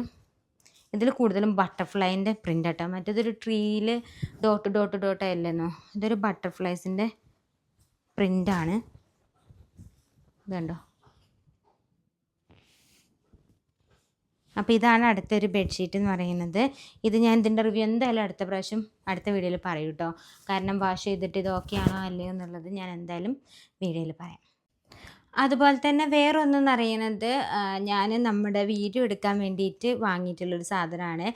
ഇതിൽ കൂടുതലും ബട്ടർഫ്ലൈൻ്റെ പ്രിൻ്റ് കേട്ടോ. മറ്റേതൊരു ട്രീയിൽ ഡോട്ട് അല്ലെന്നോ, ഇതൊരു ബട്ടർഫ്ലൈസിൻ്റെ പ്രിൻ്റാണ്. ഇതുണ്ടോ. അപ്പോൾ ഇതാണ് അടുത്തൊരു ബെഡ്ഷീറ്റ് എന്ന് പറയുന്നത്. ഇത് ഞാൻ ഇതിൻ്റെ റിവ്യൂ എന്തായാലും അടുത്ത വീഡിയോയിൽ പറയും കേട്ടോ. കാരണം വാഷ് ചെയ്തിട്ട് ഇത് ഓക്കെ ആണോ അല്ലയോ എന്നുള്ളത് ഞാൻ എന്തായാലും വീഡിയോയിൽ പറയാം. അതുപോലെ തന്നെ വേറൊന്നെന്ന് പറയുന്നത്, ഞാൻ നമ്മുടെ വീഡിയോ എടുക്കാൻ വേണ്ടിയിട്ട് വാങ്ങിയിട്ടുള്ളൊരു സാധനമാണ്.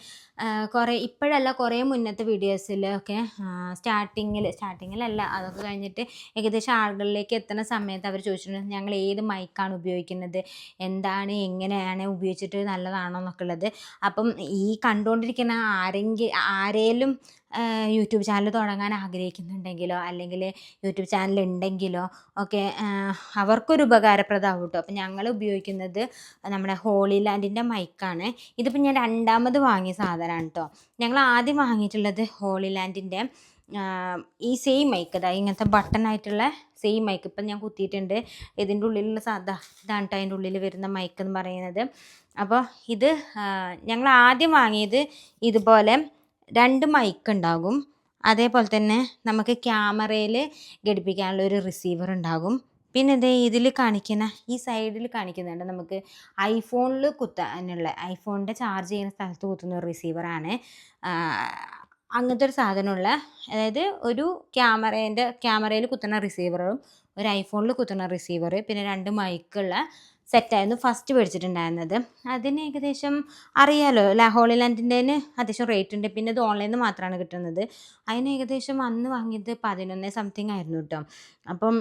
ഇപ്പോഴല്ല, കുറേ മുന്നത്തെ വീഡിയോസിലൊക്കെ സ്റ്റാർട്ടിങ്ങിലല്ല, അതൊക്കെ കഴിഞ്ഞിട്ട് ഏകദേശം ആളുകളിലേക്ക് എത്തുന്ന സമയത്ത് അവർ ചോദിച്ചിട്ടുണ്ട് ഞങ്ങൾ ഏത് മൈക്കാണ് ഉപയോഗിക്കുന്നത്, എന്താണ്, എങ്ങനെയാണ് ഉപയോഗിച്ചിട്ട് നല്ലതാണോ എന്നൊക്കെ ഉള്ളത്. അപ്പം ഈ കണ്ടുകൊണ്ടിരിക്കുന്ന ആരേലും യൂട്യൂബ് ചാനൽ തുടങ്ങാൻ ആഗ്രഹിക്കുന്നുണ്ടെങ്കിലോ അല്ലെങ്കിൽ യൂട്യൂബ് ചാനൽ ഉണ്ടെങ്കിലോ ഒക്കെ അവർക്കൊരു ഉപകാരപ്രദമാവും കേട്ടോ. അപ്പം ഞങ്ങൾ ഉപയോഗിക്കുന്നത് നമ്മുടെ ഹോളി ലാൻഡിൻ്റെ മൈക്കാണ്. ഇതിപ്പോൾ ഞാൻ 2ാമത് വാങ്ങിയ സാധനമാണ് കേട്ടോ. ഞങ്ങൾ ആദ്യം വാങ്ങിയിട്ടുള്ളത് ഹോളി ലാൻഡിൻ്റെ ഈ സെയിം മൈക്ക്, ഇങ്ങനത്തെ ബട്ടണായിട്ടുള്ള സെയിം മൈക്ക് ഇപ്പം ഞാൻ കുത്തിയിട്ടുണ്ട്. ഇതിൻ്റെ ഉള്ളിലുള്ള ഇതാണ് കേട്ടോ അതിൻ്റെ ഉള്ളിൽ വരുന്ന മൈക്ക് എന്ന് പറയുന്നത്. അപ്പോൾ ഇത് ഞങ്ങൾ ആദ്യം വാങ്ങിയത് ഇതുപോലെ 2 മൈക്ക് ഉണ്ടാകും. അതേപോലെ തന്നെ നമുക്ക് ക്യാമറയിൽ ഘടിപ്പിക്കാനുള്ള ഒരു റിസീവർ ഉണ്ടാകും. പിന്നെ ഇതിൽ കാണിക്കുന്ന ഈ സൈഡിൽ കാണിക്കുന്നുണ്ട് നമുക്ക് ഐഫോണിൽ കുത്താനുള്ള, ഐഫോണിൻ്റെ ചാർജ് ചെയ്യുന്ന സ്ഥലത്ത് കുത്തുന്ന ഒരു റിസീവറാണ്. അങ്ങനത്തെ ഒരു സാധനമുള്ള, അതായത് ഒരു ക്യാമറയിൽ കുത്തുന്ന റിസീവറും ഒരു ഐഫോണിൽ കുത്തുന്ന റിസീവർ, പിന്നെ 2 മൈക്കുള്ള സെറ്റായിരുന്നു ഫസ്റ്റ് മേടിച്ചിട്ടുണ്ടായിരുന്നത്. അതിന് ഏകദേശം അറിയാമല്ലോ, ഹോളി ലാൻഡിൻ്റെ അത്യാവശ്യം റേറ്റ് ഉണ്ട്. പിന്നെ ഇത് ഓൺലൈനിൽ നിന്ന് മാത്രമാണ് കിട്ടുന്നത്. അതിന് ഏകദേശം അന്ന് വാങ്ങിയത് 11 സംതിങ് ആയിരുന്നു കേട്ടോ. അപ്പം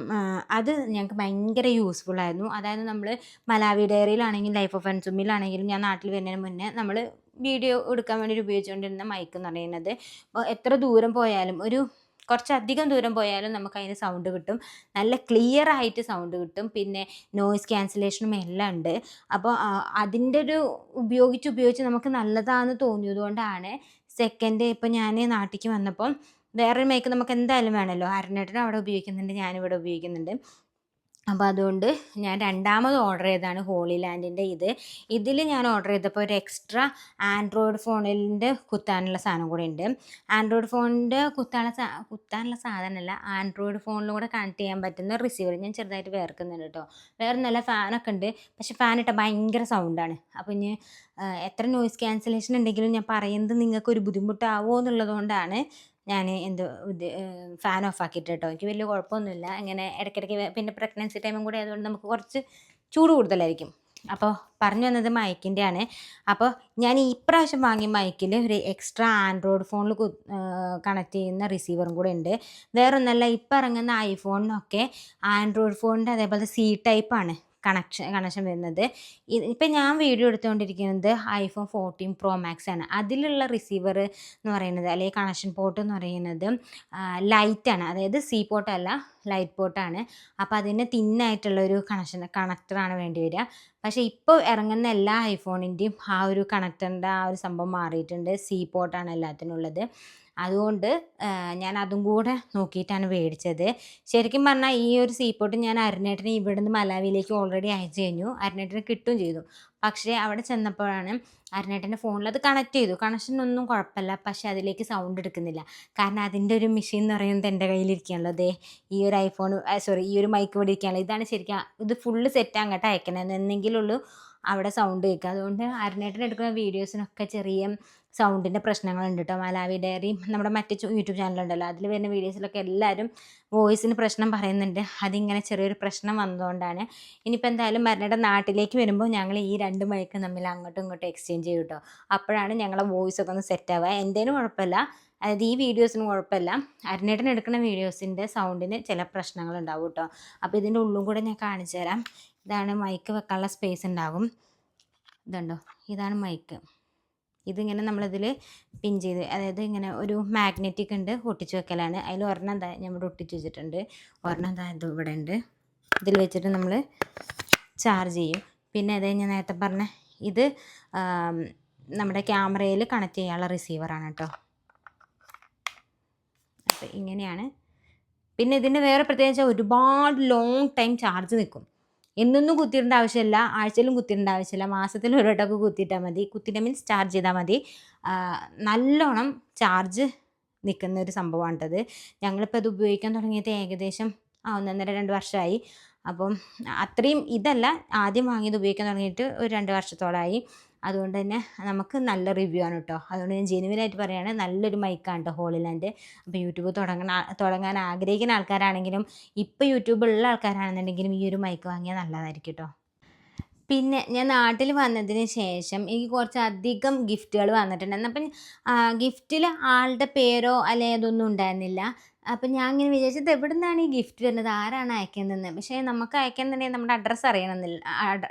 അത് ഞങ്ങൾക്ക് ഭയങ്കര യൂസ്ഫുൾ ആയിരുന്നു. അതായത് നമ്മൾ മലാവി ഡയറിയിലാണെങ്കിലും ലൈഫ് ഓഫ് അൻസുമിലാണെങ്കിലും ഞാൻ നാട്ടിൽ വരുന്നതിന് മുന്നേ നമ്മൾ വീഡിയോ എടുക്കാൻ വേണ്ടി ഉപയോഗിച്ചുകൊണ്ടിരുന്ന മൈക്ക് എന്ന് പറയുന്നത്, എത്ര ദൂരം പോയാലും കുറച്ചധികം ദൂരം പോയാലും നമുക്ക് അതിന് സൗണ്ട് കിട്ടും, നല്ല ക്ലിയർ ആയിട്ട് സൗണ്ട് കിട്ടും. പിന്നെ നോയിസ് ക്യാൻസലേഷനും എല്ലാം ഉണ്ട്. അപ്പോൾ അതിൻ്റെ ഒരു ഉപയോഗിച്ച് നമുക്ക് നല്ലതാണെന്ന് തോന്നിയത് കൊണ്ടാണ് സെക്കൻഡ് ഇപ്പം ഞാൻ നാട്ടിലേക്ക് വന്നപ്പം വേറൊരു മൈക്ക് നമുക്ക് എന്തായാലും വേണമല്ലോ. അരുണേട്ടൻ അവിടെ ഉപയോഗിക്കുന്നുണ്ട്, ഞാനിവിടെ ഉപയോഗിക്കുന്നുണ്ട്. അപ്പോൾ അതുകൊണ്ട് ഞാൻ രണ്ടാമത് ഓർഡർ ചെയ്തതാണ് ഹോളി ലാൻഡിൻ്റെ ഇതിൽ ഞാൻ ഓർഡർ ചെയ്തപ്പോൾ ഒരു എക്സ്ട്രാ ആൻഡ്രോയിഡ് ഫോണിൻ്റെ കുത്താനുള്ള സാധനം കൂടെ ഉണ്ട്. ആൻഡ്രോയിഡ് ഫോണിൻ്റെ കുത്താനുള്ള സാധനമല്ല, ആൻഡ്രോയിഡ് ഫോണിലും കൂടെ കണക്ട് ചെയ്യാൻ പറ്റുന്ന റിസീവർ. ഞാൻ ചെറുതായിട്ട് വേർക്കുന്നുണ്ട് കേട്ടോ. വേറെ നല്ല ഫാനൊക്കെ ഉണ്ട്, പക്ഷെ ഫാനിട്ട ഭയങ്കര സൗണ്ടാണ്. അപ്പോൾ ഇനി എത്ര നോയിസ് ക്യാൻസലേഷൻ ഉണ്ടെങ്കിലും ഞാൻ പറയുന്നത് നിങ്ങൾക്കൊരു ബുദ്ധിമുട്ടാവോ എന്നുള്ളത് കൊണ്ടാണ് ഞാൻ ഫാൻ ഓഫ് ആക്കിയിട്ട് കേട്ടോ. എനിക്ക് വലിയ കുഴപ്പമൊന്നുമില്ല. ഇങ്ങനെ ഇടയ്ക്കിടയ്ക്ക് പിന്നെ പ്രഗ്നൻസി ടൈമും കൂടെ ആയതുകൊണ്ട് നമുക്ക് കുറച്ച് ചൂട് കൂടുതലായിരിക്കും. അപ്പോൾ പറഞ്ഞു വന്നത് മൈക്കിൻ്റെയാണ്. അപ്പോൾ ഞാൻ ഈ പ്രാവശ്യം വാങ്ങിയ മൈക്കിൽ ഒരു എക്സ്ട്രാ ആൻഡ്രോയിഡ് ഫോണിൽ കണക്ട് ചെയ്യുന്ന റിസീവറും കൂടെ ഉണ്ട്. വേറൊന്നല്ല, ഇപ്പം ഇറങ്ങുന്ന ഐഫോണിനൊക്കെ ആൻഡ്രോയിഡ് ഫോണിൻ്റെ അതേപോലെ സി ടൈപ്പാണ് കണക്ഷൻ വരുന്നത്. ഇപ്പം ഞാൻ വീഡിയോ എടുത്തുകൊണ്ടിരിക്കുന്നത് iPhone 14 Pro Max ആണ്. അതിലുള്ള റിസീവർ എന്ന് പറയുന്നത്, അല്ലെങ്കിൽ കണക്ഷൻ പോർട്ട് എന്ന് പറയുന്നത് ലൈറ്റാണ്. അതായത് സി പോർട്ടല്ല, ലൈറ്റ് പോർട്ടാണ്. അപ്പോൾ അതിന് തിന്നായിട്ടുള്ളൊരു കണക്ടറാണ് വേണ്ടി വരിക. പക്ഷേ ഇപ്പോൾ ഇറങ്ങുന്ന എല്ലാ ഐഫോണിൻ്റെയും ആ ഒരു കണക്ടറിൻ്റെ ആ ഒരു സംഭവം മാറിയിട്ടുണ്ട്. സി പോർട്ടാണ് എല്ലാത്തിനുള്ളത്. അതുകൊണ്ട് ഞാൻ അതും കൂടെ നോക്കിയിട്ടാണ് മേടിച്ചത്. ശരിക്കും പറഞ്ഞാൽ ഈ ഒരു സി പോർട്ട് ഞാൻ അരുണേട്ടനെ ഇവിടുന്ന് മലാവിയിലേക്ക് ഓൾറെഡി അയച്ചു കഴിഞ്ഞു. അരുണേട്ടന് കിട്ടുകയും ചെയ്തു. പക്ഷേ അവിടെ ചെന്നപ്പോഴാണ് അരുണേട്ടൻ്റെ ഫോണിൽ അത് കണക്ട് ചെയ്തു. കണക്ഷനൊന്നും കുഴപ്പമില്ല, പക്ഷേ അതിലേക്ക് സൗണ്ട് എടുക്കുന്നില്ല. കാരണം അതിൻ്റെ ഒരു മെഷീൻ എന്ന് പറയുന്നത് എൻ്റെ കയ്യിലിരിക്കുകയാണല്ലോ. അതെ, ഈ ഒരു ഈ ഒരു മൈക്ക് ഇവിടെ ഇരിക്കുകയാണല്ലോ. ഇതാണ് ശരിക്കും ഇത് ഫുള്ള് സെറ്റ് അങ്ങോട്ട് അയക്കണത്, എന്നെങ്കിലുള്ളൂ അവിടെ സൗണ്ട് കേൾക്കുക. അതുകൊണ്ട് അരുണേട്ടൻ എടുക്കുന്ന വീഡിയോസിനൊക്കെ ചെറിയ സൗണ്ടിൻ്റെ പ്രശ്നങ്ങളുണ്ട് കേട്ടോ. മലാവി ഡയറി നമ്മുടെ മറ്റ് യൂട്യൂബ് ചാനലുണ്ടല്ലോ, അതിൽ വരുന്ന വീഡിയോസിലൊക്കെ എല്ലാവരും വോയിസിന് പ്രശ്നം പറയുന്നുണ്ട്. അതിങ്ങനെ ചെറിയൊരു പ്രശ്നം വന്നതുകൊണ്ടാണ്. ഇനിയിപ്പോൾ എന്തായാലും മരണയുടെ നാട്ടിലേക്ക് വരുമ്പോൾ ഞങ്ങൾ ഈ 2 മൈക്ക് തമ്മിൽ അങ്ങോട്ടും ഇങ്ങോട്ടും എക്സ്ചേഞ്ച് ചെയ്യും കേട്ടോ. അപ്പോഴാണ് ഞങ്ങളെ വോയിസൊക്കെ ഒന്ന് സെറ്റ് ആവുക. എന്തേലും കുഴപ്പമില്ല, അതായത് ഈ വീഡിയോസിന് കുഴപ്പമില്ല. അരുണേട്ടൻ എടുക്കുന്ന വീഡിയോസിൻ്റെ സൗണ്ടിന് ചില പ്രശ്നങ്ങളുണ്ടാവും കേട്ടോ. അപ്പോൾ ഇതിൻ്റെ ഉള്ളും കൂടെ ഞാൻ കാണിച്ചു തരാം. ഇതാണ് മൈക്ക് വെക്കാനുള്ള സ്പേസ് ഉണ്ടാകും. ഇതുണ്ടോ, ഇതാണ് മൈക്ക്. ഇതിങ്ങനെ നമ്മളിതിൽ പിൻ ചെയ്ത്, അതായത് ഇങ്ങനെ ഒരു മാഗ്നറ്റിക് ഉണ്ട്, ഒട്ടിച്ച് വെക്കലാണ്. അതിൽ ഒരെണ്ണം എന്താ ഞാൻ ഇവിടെ ഒട്ടിച്ച് വെച്ചിട്ടുണ്ട്, ഒരെണ്ണം എന്താ ഇത് ഇവിടെ ഉണ്ട്. ഇതിൽ വെച്ചിട്ട് നമ്മൾ ചാർജ് ചെയ്യും. പിന്നെ അതേ ഞാൻ നേരത്തെ പറഞ്ഞ ഇത് നമ്മുടെ ക്യാമറയിൽ കണക്ട് ചെയ്യാനുള്ള റിസീവറാണ് കേട്ടോ. അപ്പോൾ ഇങ്ങനെയാണ്. പിന്നെ ഇതിൻ്റെ വേറെ പ്രത്യേകിച്ച് ഒരുപാട് ലോങ് ടൈം ചാർജ് നിൽക്കും. എന്നൊന്നും കുത്തിയിടേണ്ട ആവശ്യമില്ല, ആഴ്ചയിലും കുത്തിയിടേണ്ട ആവശ്യമില്ല, മാസത്തിൽ ഒരു വട്ടമൊക്കെ കുത്തിയിട്ടാൽ മതി. കുത്തിയിട്ടാൽ മീൻസ് ചാർജ് ചെയ്താൽ മതി. നല്ലോണം ചാർജ് നിൽക്കുന്ന ഒരു സംഭവമാണിട്ടത്. ഞങ്ങളിപ്പോൾ ഇത് ഉപയോഗിക്കാൻ തുടങ്ങിയത് ഏകദേശം 1.5-2 വർഷമായി. അപ്പം അത്രയും ഇതല്ല, ആദ്യം വാങ്ങിയത് ഉപയോഗിക്കാൻ തുടങ്ങിയിട്ട് ഒരു 2 വർഷത്തോളമായി. അതുകൊണ്ട് തന്നെ നമുക്ക് നല്ല റിവ്യൂ ആണ് കേട്ടോ. അതുകൊണ്ട് ഞാൻ ജെനുവിനായിട്ട് പറയുകയാണ്, നല്ലൊരു മൈക്കാണ് കേട്ടോ ഹോളി ലാൻഡ്. അപ്പോൾ യൂട്യൂബ് തുടങ്ങാൻ ആഗ്രഹിക്കുന്ന ആൾക്കാരാണെങ്കിലും ഇപ്പോൾ യൂട്യൂബുള്ള ആൾക്കാരാണെന്നുണ്ടെങ്കിലും ഈ ഒരു മൈക്ക് വാങ്ങിയാൽ നല്ലതായിരിക്കും കേട്ടോ. പിന്നെ ഞാൻ നാട്ടിൽ വന്നതിന് ശേഷം എനിക്ക് കുറച്ചധികം ഗിഫ്റ്റുകൾ വന്നിട്ടുണ്ട്. അപ്പം ഗിഫ്റ്റിൽ ആളുടെ പേരോ അല്ലെങ്കിൽ അതൊന്നും ഉണ്ടായിരുന്നില്ല. അപ്പം ഞാൻ ഇങ്ങനെ വിചാരിച്ചത് എവിടെ നിന്നാണ് ഈ ഗിഫ്റ്റ് വരുന്നത്, ആരാണ് അയക്കുന്നതെന്ന്. പക്ഷേ നമുക്ക് അയക്കുന്നുണ്ടെങ്കിൽ നമ്മുടെ അഡ്രസ്സ്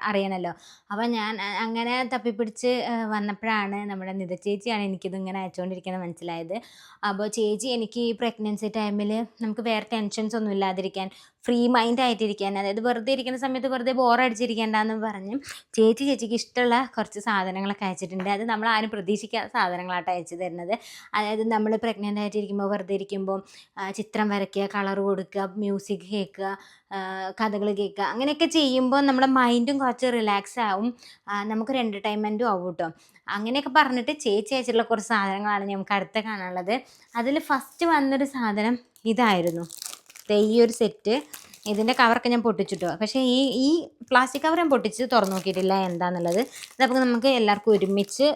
അറിയണമല്ലോ. അപ്പം ഞാൻ അങ്ങനെ തപ്പിപ്പിടിച്ച് വന്നപ്പോഴാണ് നമ്മുടെ നിത ചേച്ചിയാണ് എനിക്കിതിങ്ങനെ അയച്ചുകൊണ്ടിരിക്കുന്നത് മനസ്സിലായത്. അപ്പോൾ ചേച്ചി എനിക്ക് ഈ പ്രഗ്നൻസി ടൈമിൽ നമുക്ക് വേറെ ടെൻഷൻസ് ഒന്നും ഇല്ലാതിരിക്കാൻ, ഫ്രീ മൈൻഡ് ആയിട്ടിരിക്കാൻ, അതായത് വെറുതെ ഇരിക്കുന്ന സമയത്ത് വെറുതെ ബോറടിച്ചിരിക്കേണ്ടെന്ന് പറഞ്ഞ് ചേച്ചിക്ക് ഇഷ്ടമുള്ള കുറച്ച് സാധനങ്ങളൊക്കെ അയച്ചിട്ടുണ്ട്. അത് നമ്മൾ ആരും പ്രതീക്ഷിക്കാത്ത സാധനങ്ങളായിട്ട് അയച്ചു തരുന്നത്. അതായത് നമ്മൾ പ്രഗ്നൻ്റ് ആയിട്ടിരിക്കുമ്പോൾ വെറുതെ ഇരിക്കുമ്പോൾ ചിത്രം വരയ്ക്കുക, കളർ കൊടുക്കുക, മ്യൂസിക് കേൾക്കുക, കഥകൾ കേൾക്കുക, അങ്ങനെയൊക്കെ ചെയ്യുമ്പോൾ നമ്മുടെ മൈൻഡും കുറച്ച് റിലാക്സ് ആവും, നമുക്കൊരു എൻ്റർടൈൻമെൻറ്റും ആവും കേട്ടോ. അങ്ങനെയൊക്കെ പറഞ്ഞിട്ട് ചേച്ചി അയച്ചിട്ടുള്ള കുറച്ച് സാധനങ്ങളാണ് നമുക്ക് അടുത്ത കാണാനുള്ളത്. അതിൽ ഫസ്റ്റ് വന്നൊരു സാധനം ഇതായിരുന്നു, ഈ ഒരു സെറ്റ്. ഇതിൻ്റെ കവറൊക്കെ ഞാൻ പൊട്ടിച്ചിട്ടോ, പക്ഷേ ഈ പ്ലാസ്റ്റിക് കവർ ഞാൻ പൊട്ടിച്ച് തുറന്നു നോക്കിയിട്ടില്ല എന്താണെന്നുള്ളത്. ഇതപ്പോൾ നമുക്ക് എല്ലാവർക്കും ഒരുമിച്ച്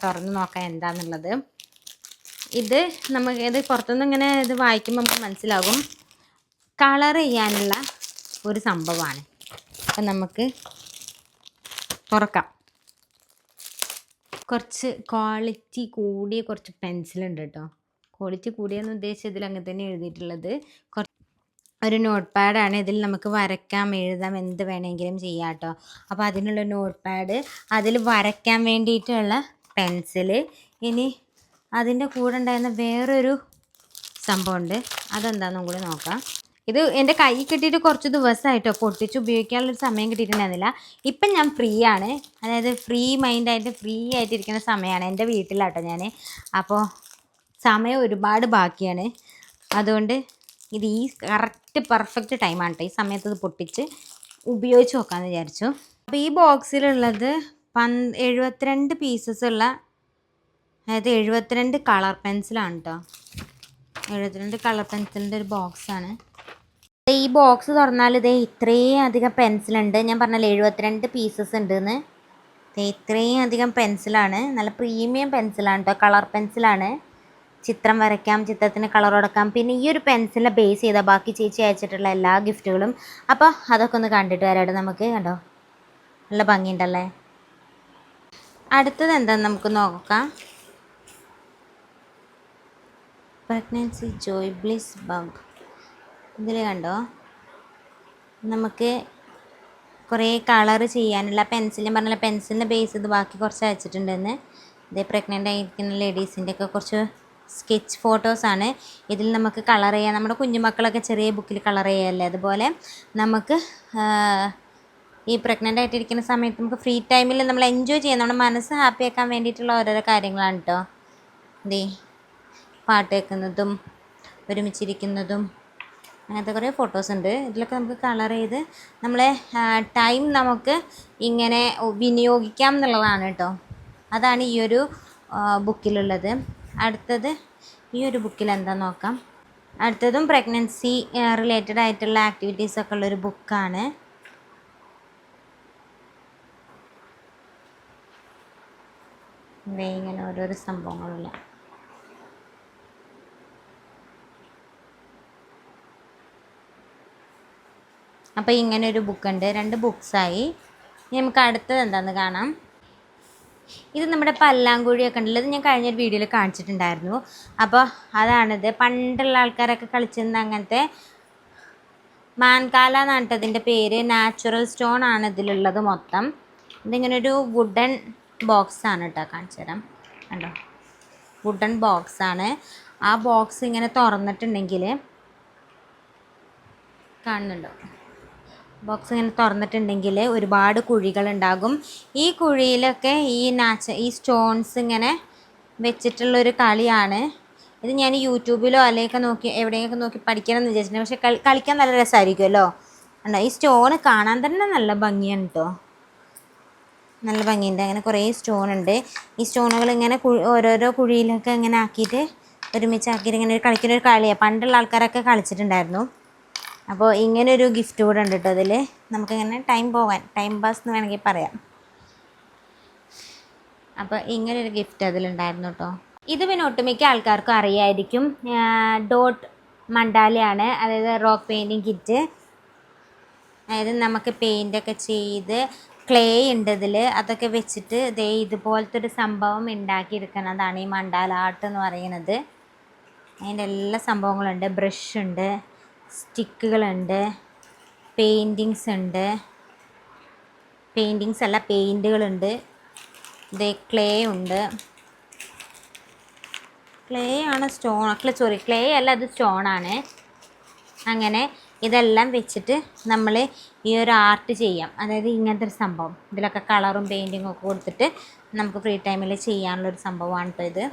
തുറന്ന് നോക്കാം എന്താണെന്നുള്ളത്. ഇത് പുറത്തുനിന്ന് ഇങ്ങനെ ഇത് വായിക്കുമ്പോൾ നമുക്ക് മനസ്സിലാകും, കളർ ചെയ്യാനുള്ള ഒരു സംഭവമാണ്. അപ്പം നമുക്ക് തുറക്കാം. കുറച്ച് ക്വാളിറ്റി കൂടിയ കുറച്ച് പെൻസിലുണ്ട് കേട്ടോ. ക്വാളിറ്റി കൂടിയെന്ന് ഉദ്ദേശിച്ചതിൽ അങ്ങനെ തന്നെ എഴുതിയിട്ടുള്ളത്. ഒരു നോട്ട് പാഡാണ്. ഇതിൽ നമുക്ക് വരയ്ക്കാം, എഴുതാം, എന്ത് വേണമെങ്കിലും ചെയ്യാം കേട്ടോ. അപ്പോൾ അതിനുള്ള നോട്ട് പാഡ്, അതിൽ വരയ്ക്കാൻ വേണ്ടിയിട്ടുള്ള പെൻസില്. ഇനി അതിൻ്റെ കൂടെ ഉണ്ടായിരുന്ന വേറൊരു സംഭവമുണ്ട്, അതെന്താണെന്നും കൂടി നോക്കാം. ഇത് എൻ്റെ കൈ കിട്ടിയിട്ട് കുറച്ച് ദിവസമായിട്ടോ, പൊട്ടിച്ച് ഉപയോഗിക്കാനുള്ളൊരു സമയം കിട്ടിയിട്ടുണ്ടായിരുന്നില്ല. ഇപ്പം ഞാൻ ഫ്രീ ആണ്, അതായത് ഫ്രീ ആയിട്ടിരിക്കുന്ന സമയമാണ്. എൻ്റെ വീട്ടിലാട്ടോ ഞാൻ. അപ്പോൾ സമയം ഒരുപാട് ബാക്കിയാണ്. അതുകൊണ്ട് ഇത് ഈ കറക്റ്റ് പെർഫെക്റ്റ് ടൈമാണ് കേട്ടോ. ഈ സമയത്ത് ഇത് പൊട്ടിച്ച് ഉപയോഗിച്ച് നോക്കാമെന്ന് വിചാരിച്ചു. അപ്പോൾ ഈ ബോക്സിലുള്ളത് 72 പീസസ് ഉള്ള, അതായത് 72 കളർ പെൻസിലാണ് കേട്ടോ. 72 കളർ പെൻസിലിൻ്റെ ഒരു ബോക്സാണ്. ഈ ബോക്സ് തുറന്നാൽ ഇതേ ഇത്രയും അധികം പെൻസിലുണ്ട്. ഞാൻ പറഞ്ഞല്ലോ 72 പീസസ് ഉണ്ടെന്ന്. ഇത്രയും അധികം പെൻസിലാണ്. നല്ല പ്രീമിയം പെൻസിലാണ് കേട്ടോ. കളർ പെൻസിലാണ്. ചിത്രം വരയ്ക്കാം, ചിത്രത്തിന് കളർ കൊടുക്കാം. പിന്നെ ഈ ഒരു പെൻസിലിനെ ബേസ് ചെയ്താൽ ബാക്കി ചേച്ചി അയച്ചിട്ടുള്ള എല്ലാ ഗിഫ്റ്റുകളും. അപ്പോൾ അതൊക്കെ ഒന്ന് കണ്ടിട്ട് വരാം നമുക്ക്. കണ്ടോ, നല്ല ഭംഗിയുണ്ടല്ലേ. അടുത്തത് എന്താണെന്ന് നമുക്ക് നോക്കാം. Pregnancy Joy bliss bug. ഇതിൽ കണ്ടോ, നമുക്ക് കുറേ കളർ ചെയ്യാനുള്ള പെൻസിൽ. ഞാൻ പറഞ്ഞില്ല പെൻസിലിനെ ബേസ് ചെയ്ത് ബാക്കി കുറച്ച് അയച്ചിട്ടുണ്ടെന്ന്. ഇത് പ്രഗ്നൻ്റ് ആയിരിക്കുന്ന ലേഡീസിൻ്റെ ഒക്കെ കുറച്ച് സ്കെച്ച് ഫോട്ടോസാണ്. ഇതിൽ നമുക്ക് കളർ ചെയ്യാം. നമ്മുടെ കുഞ്ഞുമക്കളൊക്കെ ചെറിയ ബുക്കിൽ കളർ ചെയ്യാമല്ലേ, അതുപോലെ നമുക്ക് ഈ പ്രഗ്നൻ്റ് ആയിട്ടിരിക്കുന്ന സമയത്ത് നമുക്ക് ഫ്രീ ടൈമിൽ നമ്മൾ എൻജോയ് ചെയ്യാം, നമ്മുടെ മനസ്സ് ഹാപ്പി ആക്കാൻ വേണ്ടിയിട്ടുള്ള ഓരോരോ കാര്യങ്ങളാണ് കേട്ടോ. ഇതേ പാട്ട് കേൾക്കുന്നതും ഒരുമിച്ചിരിക്കുന്നതും അങ്ങനത്തെ കുറേ ഫോട്ടോസ് ഉണ്ട്. ഇതിലൊക്കെ നമുക്ക് കളർ ചെയ്ത് നമ്മളെ ടൈം നമുക്ക് ഇങ്ങനെ വിനിയോഗിക്കാം എന്നുള്ളതാണ് കേട്ടോ. അതാണ് ഈ ഒരു ബുക്കിലുള്ളത്. അടുത്തത് ഈ ഒരു ബുക്കിൽ എന്താ നോക്കാം. അടുത്തതും പ്രഗ്നൻസി റിലേറ്റഡ് ആയിട്ടുള്ള ആക്ടിവിറ്റീസൊക്കെ ഉള്ളൊരു ബുക്കാണ്. ഇങ്ങനെ ഓരോരോ സംഭവങ്ങളുള്ള. അപ്പോൾ ഇങ്ങനെ ഒരു ബുക്കുണ്ട്. 2 ബുക്സായി. ഇനി നമുക്ക് അടുത്തത് എന്താണെന്ന് കാണാം. ഇത് നമ്മുടെ പല്ലാങ്കുഴിയൊക്കെ ഉണ്ടല്ലോ. ഇത് ഞാൻ കഴിഞ്ഞൊരു വീഡിയോയിൽ കാണിച്ചിട്ടുണ്ടായിരുന്നു. അപ്പോൾ അതാണിത്. പണ്ടുള്ള ആൾക്കാരൊക്കെ കളിച്ചിരുന്ന അങ്ങനത്തെ മാൻകാല എന്നാണ് കേട്ടോ ഇതിൻ്റെ പേര്. നാച്ചുറൽ സ്റ്റോൺ ആണ് ഇതിലുള്ളത് മൊത്തം. ഇതിങ്ങനെ ഒരു വുഡൻ ബോക്സാണ് കേട്ടോ. കാണിച്ചു തരാം. കണ്ടോ, വുഡൻ ബോക്സാണ്. ആ ബോക്സ് ഇങ്ങനെ തുറന്നിട്ടുണ്ടെങ്കിൽ കാണുന്നുണ്ടോ, ബോക്സ് ഇങ്ങനെ തുറന്നിട്ടുണ്ടെങ്കിൽ ഒരുപാട് കുഴികളുണ്ടാകും. ഈ കുഴിയിലൊക്കെ ഈ സ്റ്റോൺസ് ഇങ്ങനെ വെച്ചിട്ടുള്ളൊരു കളിയാണ്. ഇത് ഞാൻ യൂട്യൂബിലോ അല്ലെങ്കിൽ നോക്കി എവിടെയൊക്കെ നോക്കി പഠിക്കണമെന്ന് വിചാരിച്ചിട്ടുണ്ട്. പക്ഷേ കളിക്കാൻ നല്ല രസമായിരിക്കുമല്ലോ. ഉണ്ടോ, ഈ സ്റ്റോൺ കാണാൻ തന്നെ നല്ല ഭംഗിയാണ് കേട്ടോ. നല്ല ഭംഗിയുണ്ട്. അങ്ങനെ കുറേ സ്റ്റോണുണ്ട്. ഈ സ്റ്റോണുകൾ ഇങ്ങനെ ഓരോരോ കുഴിയിലൊക്കെ ഇങ്ങനെ ആക്കിയിട്ട് ഒരുമിച്ചാക്കിയിട്ട് ഇങ്ങനെ കളിക്കുന്നൊരു കളിയാണ്. പണ്ടുള്ള ആൾക്കാരൊക്കെ കളിച്ചിട്ടുണ്ടായിരുന്നു. അപ്പോൾ ഇങ്ങനൊരു ഗിഫ്റ്റ് കൂടെ ഉണ്ട് കേട്ടോ അതിൽ. നമുക്കിങ്ങനെ ടൈം പാസ് എന്ന് വേണമെങ്കിൽ പറയാം. അപ്പോൾ ഇങ്ങനൊരു ഗിഫ്റ്റ് അതിലുണ്ടായിരുന്നു കേട്ടോ. ഇത് പിന്നെ ഒട്ടുമിക്ക ആൾക്കാർക്കും അറിയായിരിക്കും. ഡോട്ട് മണ്ടാലയാണ്, അതായത് റോക്ക് പെയിൻറ്റിങ് കിറ്റ്. അതായത് നമുക്ക് പെയിൻ്റൊക്കെ ചെയ്ത് ക്ലേ ഉണ്ട് ഇതിൽ. അതൊക്കെ വെച്ചിട്ട് ഇതുപോലത്തെ ഒരു സംഭവം ഉണ്ടാക്കിയെടുക്കുന്നതാണ് ഈ മണ്ടാല ആർട്ട് എന്ന് പറയുന്നത്. അതിൻ്റെ എല്ലാ സംഭവങ്ങളുണ്ട്. ബ്രഷ് ഉണ്ട്, സ്റ്റിക്കുകളുണ്ട്, പെയിൻറ്റിങ്സ് ഉണ്ട്, പെയിൻറ്റിങ്സ് അല്ല പെയിൻറ്റുകളുണ്ട്. ക്ലേ ഉണ്ട്. ക്ലേ ആണ് സ്റ്റോൺ, ക്ലേ അല്ല, അത് സ്റ്റോണാണ്. അങ്ങനെ ഇതെല്ലാം വെച്ചിട്ട് നമ്മൾ ഈ ഒരു ആർട്ട് ചെയ്യാം. അതായത് ഇങ്ങനത്തെ ഒരു സംഭവം, ഇതിലൊക്കെ കളറും പെയിൻറ്റിങ്ങും ഒക്കെ കൊടുത്തിട്ട് നമുക്ക് ഫ്രീ ടൈമിൽ ചെയ്യാനുള്ളൊരു സംഭവമാണ് കേട്ടോ ഇത്.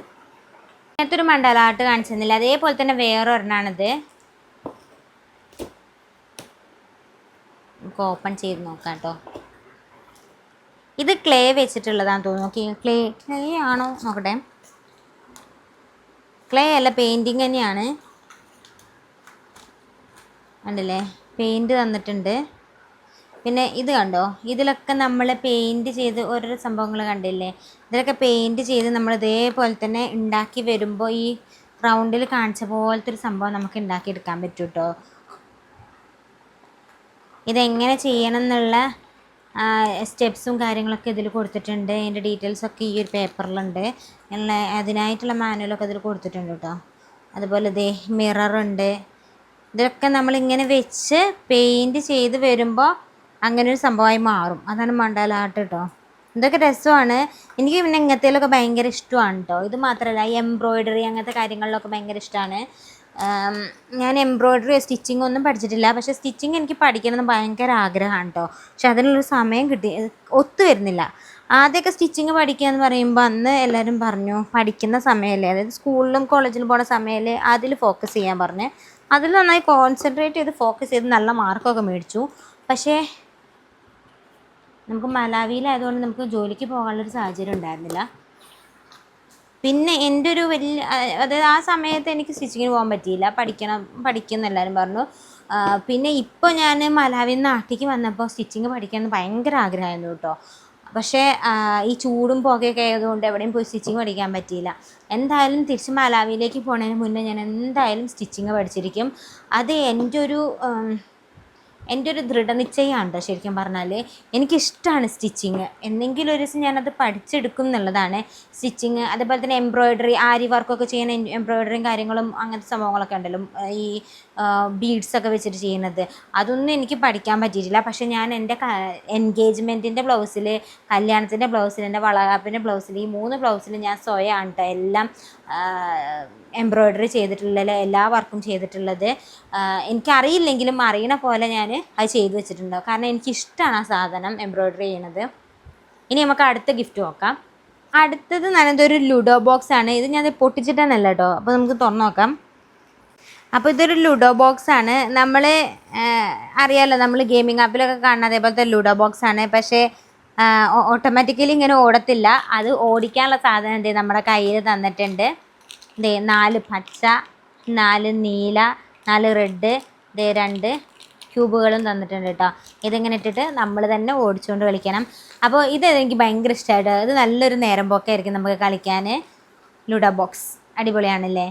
ഇങ്ങനത്തെ ഒരു മണ്ഡല ആർട്ട് കാണിച്ചിരുന്നില്ല, അതേപോലെ തന്നെ വേറൊരെണ്ണാണിത്. നമുക്ക് ഓപ്പൺ ചെയ്ത് നോക്കാം കേട്ടോ. ഇത് ക്ലേ വെച്ചിട്ടുള്ളതാണെന്ന് തോന്നുന്നു. ക്ലേ ആണോ നോക്കട്ടെ. ക്ലേ അല്ല, പെയിൻറ്റിങ് തന്നെയാണ്. കണ്ടില്ലേ, പെയിൻറ്റ് തന്നിട്ടുണ്ട്. പിന്നെ ഇത് കണ്ടോ, ഇതിലൊക്കെ നമ്മൾ പെയിൻറ്റ് ചെയ്ത് ഓരോരോ സംഭവങ്ങൾ കണ്ടില്ലേ, ഇതിലൊക്കെ പെയിൻറ്റ് ചെയ്ത് നമ്മൾ ഇതേപോലെ തന്നെ ഉണ്ടാക്കി വരുമ്പോൾ ഈ റൗണ്ടിൽ കാണിച്ച പോലത്തെ ഒരു സംഭവം നമുക്ക് ഉണ്ടാക്കിയെടുക്കാൻ പറ്റും കേട്ടോ. ഇതെങ്ങനെ ചെയ്യണം എന്നുള്ള സ്റ്റെപ്സും കാര്യങ്ങളൊക്കെ ഇതിൽ കൊടുത്തിട്ടുണ്ട്. അതിൻ്റെ ഡീറ്റെയിൽസൊക്കെ ഈ ഒരു പേപ്പറിലുണ്ട്. അതിനായിട്ടുള്ള മാനുവലൊക്കെ ഇതിൽ കൊടുത്തിട്ടുണ്ട് കേട്ടോ. അതുപോലെ മിററുണ്ട്. ഇതൊക്കെ നമ്മളിങ്ങനെ വെച്ച് പെയിൻറ്റ് ചെയ്ത് വരുമ്പോൾ അങ്ങനെ ഒരു സംഭവമായി മാറും. അതാണ് മണ്ഡല ആർട്ട് കേട്ടോ. ഇതൊക്കെ രസമാണ്. എനിക്ക് പിന്നെ ഇങ്ങനത്തേലൊക്കെ ഭയങ്കര ഇഷ്ടമാണ് കേട്ടോ. ഇത് മാത്രമല്ല, എംബ്രോയ്ഡറി അങ്ങനത്തെ കാര്യങ്ങളിലൊക്കെ ഭയങ്കര ഇഷ്ടമാണ്. ഞാൻ എംബ്രോയ്ഡറി സ്റ്റിച്ചിങ് ഒന്നും പഠിച്ചിട്ടില്ല. പക്ഷേ സ്റ്റിച്ചിങ് എനിക്ക് പഠിക്കണമെന്ന് ഭയങ്കര ആഗ്രഹമാണ് കേട്ടോ. പക്ഷെ അതിനുള്ളൊരു സമയം ഒത്തു വരുന്നില്ല. ആദ്യമൊക്കെ സ്റ്റിച്ചിങ് പഠിക്കുക എന്ന് പറയുമ്പോൾ അന്ന് എല്ലാവരും പറഞ്ഞു പഠിക്കുന്ന സമയമല്ലേ, അതായത് സ്കൂളിലും കോളേജിലും പോകുന്ന സമയമല്ലേ, അതിൽ ഫോക്കസ് ചെയ്യാൻ പറഞ്ഞ് അതിൽ നന്നായി കോൺസെൻട്രേറ്റ് ചെയ്ത് ഫോക്കസ് ചെയ്ത് നല്ല മാർക്കൊക്കെ മേടിച്ചു. പക്ഷേ നമുക്ക് മലാവിയിലായതുകൊണ്ട് നമുക്ക് ജോലിക്ക് പോകാനുള്ളൊരു സാഹചര്യം ഉണ്ടായിരുന്നില്ല. പിന്നെ എൻ്റെ ഒരു വലിയ അതായത് ആ സമയത്ത് എനിക്ക് സ്റ്റിച്ചിങ്ങിന് പോകാൻ പറ്റിയില്ല, പഠിക്കുമെന്ന് എല്ലാവരും പറഞ്ഞു. പിന്നെ ഇപ്പോൾ ഞാൻ മലാവിയിൽ നിന്ന് നാട്ടിലേക്ക് വന്നപ്പോൾ സ്റ്റിച്ചിങ് പഠിക്കാൻ ഭയങ്കര ആഗ്രഹമായിരുന്നു കേട്ടോ. പക്ഷേ ഈ ചൂടും പുകയൊക്കെ ആയതുകൊണ്ട് എവിടെയും പോയി സ്റ്റിച്ചിങ് പഠിക്കാൻ പറ്റിയില്ല. എന്തായാലും തിരിച്ച് മലാവിയിലേക്ക് പോകുന്നതിന് മുന്നേ ഞാൻ എന്തായാലും സ്റ്റിച്ചിങ് പഠിച്ചിരിക്കും. അത് എൻ്റെ ഒരു ദൃഢനിശ്ചയമാണ് കേട്ടോ. ശരിക്കും പറഞ്ഞാൽ എനിക്കിഷ്ടമാണ് സ്റ്റിച്ചിങ്. എന്തെങ്കിലും ഒരു ദിവസം ഞാനത് പഠിച്ചെടുക്കും എന്നുള്ളതാണ് സ്റ്റിച്ചിങ്. അതേപോലെ തന്നെ എംബ്രോയ്ഡറി, ആരി വർക്കൊക്കെ ചെയ്യുന്ന എംബ്രോയ്ഡറിയും കാര്യങ്ങളും അങ്ങനത്തെ സംഭവങ്ങളൊക്കെ ഉണ്ടല്ലോ, ഈ ബീഡ്സൊക്കെ വെച്ചിട്ട് ചെയ്യുന്നത്, അതൊന്നും എനിക്ക് പഠിക്കാൻ പറ്റിയിട്ടില്ല. പക്ഷേ ഞാൻ എൻ്റെ എൻഗേജ്മെൻറ്റിൻ്റെ ബ്ലൗസിൽ, കല്യാണത്തിൻ്റെ ബ്ലൗസിൽ, എൻ്റെ വളകാപ്പിൻ്റെ ബ്ലൗസിൽ, ഈ 3 ബ്ലൗസിൽ ഞാൻ സ്വയമാണ് കേട്ടോ എല്ലാം എംബ്രോയ്ഡറി ചെയ്തിട്ടുള്ള എല്ലാ വർക്കും ചെയ്തിട്ടുള്ളത്. എനിക്കറിയില്ലെങ്കിലും അറിയണ പോലെ ഞാൻ അത് ചെയ്ത് വെച്ചിട്ടുണ്ട്. കാരണം എനിക്കിഷ്ടമാണ് ആ സാധനം എംബ്രോയ്ഡറി ചെയ്യണത്. ഇനി നമുക്ക് അടുത്ത ഗിഫ്റ്റ് നോക്കാം. അടുത്തത് നല്ലതൊരു ലുഡോ ബോക്സ് ആണ്. ഇത് ഞാൻ പൊട്ടിച്ചിട്ടാണല്ല കേട്ടോ. അപ്പോൾ നമുക്ക് തുറന്ന് നോക്കാം. അപ്പോൾ ഇതൊരു ലുഡോ ബോക്സ് ആണ്. നമ്മൾ അറിയാമല്ലോ, നമ്മൾ ഗെയിമിംഗ് ആപ്പിലൊക്കെ കാണുന്ന അതേപോലത്തെ ലുഡോ ബോക്സ് ആണ്. പക്ഷേ ഓട്ടോമാറ്റിക്കലി ഇങ്ങനെ ഓടത്തില്ല. അത് ഓടിക്കാനുള്ള സാധനം എന്ത് നമ്മുടെ കയ്യിൽ തന്നിട്ടുണ്ട്. 4 പച്ച, 4 നീല, 4 റെഡ്, 2 ക്യൂബുകളും തന്നിട്ടുണ്ട് കേട്ടോ. ഇതിങ്ങനെ ഇട്ടിട്ട് നമ്മൾ തന്നെ ഓടിച്ചുകൊണ്ട് കളിക്കണം. അപ്പോൾ ഇത് എനിക്ക് ഭയങ്കര ഇഷ്ടമായിട്ട്. ഇത് നല്ലൊരു നേരം പോക്കായിരിക്കും നമുക്ക് കളിക്കാൻ. ലുഡോ ബോക്സ് അടിപൊളിയാണല്ലേ.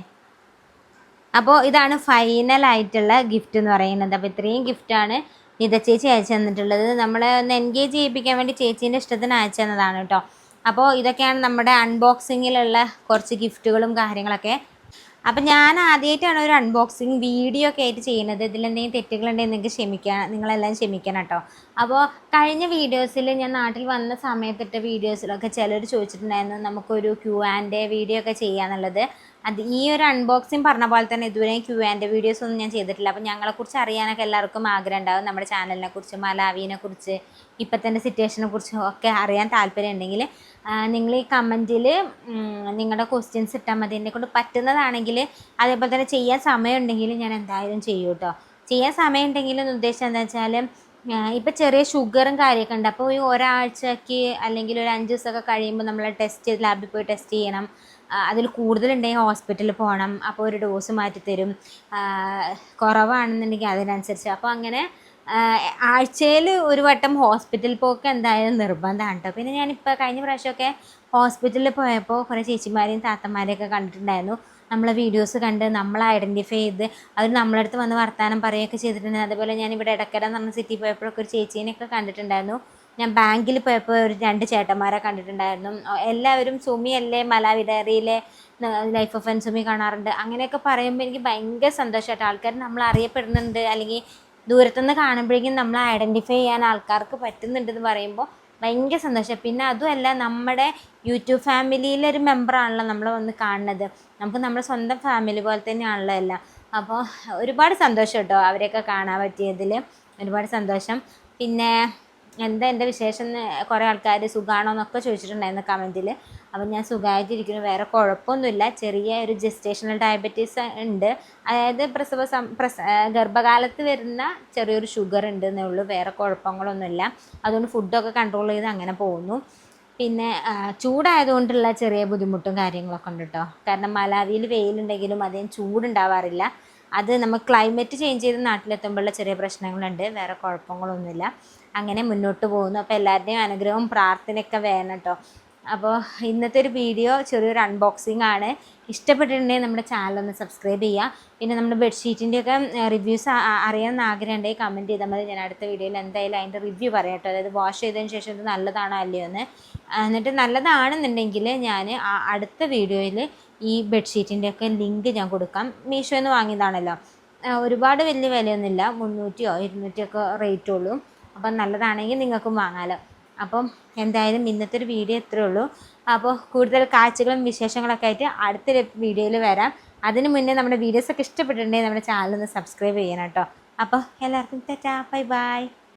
അപ്പോൾ ഇതാണ് ഫൈനലായിട്ടുള്ള ഗിഫ്റ്റ് എന്ന് പറയുന്നത്. അപ്പോൾ ഇത്രയും ഗിഫ്റ്റാണ് നിത ചേച്ചി അയച്ചു തന്നിട്ടുള്ളത്. നമ്മളെ ഒന്ന് എൻഗേജ് ചെയ്യിപ്പിക്കാൻ വേണ്ടി ചേച്ചീൻ്റെ ഇഷ്ടത്തിന് അയച്ചു തന്നതാണ് കേട്ടോ. അപ്പോൾ ഇതൊക്കെയാണ് നമ്മുടെ അൺബോക്സിങ്ങിലുള്ള കുറച്ച് ഗിഫ്റ്റുകളും കാര്യങ്ങളൊക്കെ. അപ്പം ഞാൻ ആദ്യമായിട്ടാണ് ഒരു അൺബോക്സിങ് വീഡിയോ ഒക്കെ ആയിട്ട് ചെയ്യുന്നത്. ഇതിലെന്തെങ്കിലും തെറ്റുകളുണ്ടെങ്കിൽ നിങ്ങളെല്ലാം ക്ഷമിക്കണം കേട്ടോ. അപ്പോൾ കഴിഞ്ഞ വീഡിയോസിൽ ഞാൻ നാട്ടിൽ വന്ന സമയത്തിട്ട വീഡിയോസിലൊക്കെ ചിലർ ചോദിച്ചിട്ടുണ്ടായിരുന്നു നമുക്കൊരു Q&A വീഡിയോ ഒക്കെ ചെയ്യാന്നുള്ളത്. അത് ഈ ഒരു അൺബോക്സിങ് പറഞ്ഞ പോലെ തന്നെ ഇതുവരെ Q&A വീഡിയോസ് ഒന്നും ഞാൻ ചെയ്തിട്ടില്ല. അപ്പോൾ ഞങ്ങളെക്കുറിച്ച് അറിയാനൊക്കെ എല്ലാവർക്കും ആഗ്രഹം ഉണ്ടാകും. നമ്മുടെ ചാനലിനെ കുറിച്ച്, മലാവിനെ കുറിച്ച്, ഇപ്പോഴത്തെ സിറ്റുവേഷനെ കുറിച്ചും ഒക്കെ അറിയാൻ താല്പര്യം ഉണ്ടെങ്കിൽ നിങ്ങൾ ഈ കമൻറ്റിൽ നിങ്ങളുടെ ക്വസ്റ്റ്യൻസ് ഇട്ടാൽ മതി. എന്നെക്കൊണ്ട് പറ്റുന്നതാണെങ്കിൽ, അതേപോലെ തന്നെ ചെയ്യാൻ സമയമുണ്ടെങ്കിൽ ഞാൻ എന്തായാലും ചെയ്യും കേട്ടോ. ചെയ്യാൻ സമയം ഉണ്ടെങ്കിലെന്ന് ഉദ്ദേശിച്ചത് എന്താ വെച്ചാൽ, ഇപ്പോൾ ചെറിയ ഷുഗറും കാര്യമൊക്കെ ഉണ്ട്. അപ്പോൾ ഈ ഒരാഴ്ചയ്ക്ക് അല്ലെങ്കിൽ ഒരു 5 ദിവസമൊക്കെ കഴിയുമ്പോൾ നമ്മൾ ലാബിൽ പോയി ടെസ്റ്റ് ചെയ്യണം. അതിൽ കൂടുതലുണ്ടെങ്കിൽ ഹോസ്പിറ്റലിൽ പോകണം. അപ്പോൾ ഒരു ഡോസ് മാറ്റിത്തരും. കുറവാണെന്നുണ്ടെങ്കിൽ അതിനനുസരിച്ച്. അപ്പോൾ അങ്ങനെ ആഴ്ചയിൽ ഒരു വട്ടം ഹോസ്പിറ്റൽ പോക്ക് എന്തായാലും നിർബന്ധമാണ് കേട്ടോ. പിന്നെ ഞാനിപ്പോൾ കഴിഞ്ഞ പ്രാവശ്യമൊക്കെ ഹോസ്പിറ്റലിൽ പോയപ്പോൾ കുറേ ചേച്ചിമാരെയും താത്തമാരെയൊക്കെ കണ്ടിട്ടുണ്ടായിരുന്നു. നമ്മളെ വീഡിയോസ് കണ്ട് നമ്മളെ ഐഡൻറ്റിഫൈ ചെയ്ത് അവർ നമ്മളെ അടുത്ത് വന്ന് വർത്തമാനം പറയുകയൊക്കെ ചെയ്തിട്ടുണ്ട്. അതുപോലെ ഞാനിവിടെ ഇടക്കര എന്ന് പറഞ്ഞ സിറ്റി പോയപ്പോഴൊക്കെ ഒരു ചേച്ചീനെയൊക്കെ കണ്ടിട്ടുണ്ടായിരുന്നു. ഞാൻ ബാങ്കിൽ പോയപ്പോൾ ഒരു 2 ചേട്ടന്മാരെ കണ്ടിട്ടുണ്ടായിരുന്നു. എല്ലാവരും സുമിയല്ലേ, മലാവി ഡയറിയിലെ ലൈഫ് ഓഫ് സുമി കാണാറുണ്ട്, അങ്ങനെയൊക്കെ പറയുമ്പോൾ എനിക്ക് ഭയങ്കര സന്തോഷമായിട്ട്. ആൾക്കാർ നമ്മൾ അറിയപ്പെടുന്നുണ്ട്, അല്ലെങ്കിൽ ദൂരത്തുനിന്ന് കാണുമ്പോഴേക്കും നമ്മൾ ഐഡൻറ്റിഫൈ ചെയ്യാൻ ആൾക്കാർക്ക് പറ്റുന്നുണ്ടെന്ന് പറയുമ്പോൾ ഭയങ്കര സന്തോഷം. പിന്നെ അതുമല്ല, നമ്മുടെ യൂട്യൂബ് ഫാമിലിയിലൊരു മെമ്പറാണല്ലോ നമ്മൾ വന്ന് കാണുന്നത്. നമുക്ക് നമ്മുടെ സ്വന്തം ഫാമിലി പോലെ തന്നെയാണല്ലോ എല്ലാം. അപ്പോൾ ഒരുപാട് സന്തോഷം കേട്ടോ അവരെയൊക്കെ കാണാൻ പറ്റിയതിൽ. ഒരുപാട് സന്തോഷം. പിന്നെ എന്താ എൻ്റെ വിശേഷം എന്ന് കുറേ ആൾക്കാർ സുഖമാണോ എന്നൊക്കെ ചോദിച്ചിട്ടുണ്ടായിരുന്നു കമൻറ്റിൽ. അപ്പം ഞാൻ സുഖമായിട്ടിരിക്കുന്നു, വേറെ കുഴപ്പമൊന്നുമില്ല. ചെറിയ ഒരു ജെസ്റ്റേഷണൽ ഡയബറ്റീസ് ഉണ്ട്, അതായത് ഗർഭകാലത്ത് വരുന്ന ചെറിയൊരു ഷുഗർ ഉണ്ട് എന്നേ ഉള്ളൂ. വേറെ കുഴപ്പങ്ങളൊന്നുമില്ല. അതുകൊണ്ട് ഫുഡൊക്കെ കൺട്രോൾ ചെയ്ത് അങ്ങനെ പോകുന്നു. പിന്നെ ചൂടായതുകൊണ്ടുള്ള ചെറിയ ബുദ്ധിമുട്ടും കാര്യങ്ങളൊക്കെ ഉണ്ട് കേട്ടോ. കാരണം മലാവിയിൽ വെയിലുണ്ടെങ്കിലും അധികം ചൂടുണ്ടാവാറില്ല. അത് നമുക്ക് ക്ലൈമറ്റ് ചേഞ്ച് ചെയ്ത് നാട്ടിലെത്തുമ്പോഴുള്ള ചെറിയ പ്രശ്നങ്ങളുണ്ട്. വേറെ കുഴപ്പങ്ങളൊന്നുമില്ല. അങ്ങനെ മുന്നോട്ട് പോകുന്നു. അപ്പോൾ എല്ലാവരുടെയും അനുഗ്രഹവും പ്രാർത്ഥനയൊക്കെ വേണം കേട്ടോ. അപ്പോൾ ഇന്നത്തെ ഒരു വീഡിയോ ചെറിയൊരു അൺബോക്സിങ് ആണ്. ഇഷ്ടപ്പെട്ടിട്ടുണ്ടെങ്കിൽ നമ്മുടെ ചാനലൊന്ന് സബ്സ്ക്രൈബ് ചെയ്യുക. പിന്നെ നമ്മുടെ ബെഡ്ഷീറ്റിൻ്റെയൊക്കെ റിവ്യൂസ് അറിയാമെന്ന് ആഗ്രഹമുണ്ടെങ്കിൽ കമൻറ്റ് ചെയ്താൽ മതി. ഞാൻ അടുത്ത വീഡിയോയിൽ എന്തായാലും അതിൻ്റെ റിവ്യൂ പറയാം കേട്ടോ. അതായത് വാഷ് ചെയ്തതിന് ശേഷം ഇത് നല്ലതാണോ അല്ലയോ എന്ന്. എന്നിട്ട് നല്ലതാണെന്നുണ്ടെങ്കിൽ ഞാൻ അടുത്ത വീഡിയോയിൽ ഈ ബെഡ്ഷീറ്റിൻ്റെയൊക്കെ ലിങ്ക് ഞാൻ കൊടുക്കാം. മീഷോയിൽ നിന്ന് വാങ്ങിയതാണല്ലോ. ഒരുപാട് വലിയ വിലയൊന്നുമില്ല, 300 200 ഒക്കെ റേറ്റ് ഉള്ളൂ. അപ്പം നല്ലതാണെങ്കിൽ നിങ്ങൾക്കും വാങ്ങാമല്ലോ. അപ്പം എന്തായാലും ഇന്നത്തെ ഒരു വീഡിയോ ഇത്രയേ ഉള്ളൂ. അപ്പോൾ കൂടുതൽ കാഴ്ചകളും വിശേഷങ്ങളൊക്കെ ആയിട്ട് അടുത്തൊരു വീഡിയോയിൽ വരാം. അതിന് മുന്നേ നമ്മുടെ വീഡിയോസൊക്കെ ഇഷ്ടപ്പെട്ടിട്ടുണ്ടെങ്കിൽ നമ്മുടെ ചാനലൊന്ന് സബ്സ്ക്രൈബ് ചെയ്യണം കേട്ടോ. അപ്പോൾ എല്ലാവർക്കും ടാറ്റാ, ബൈ ബൈ.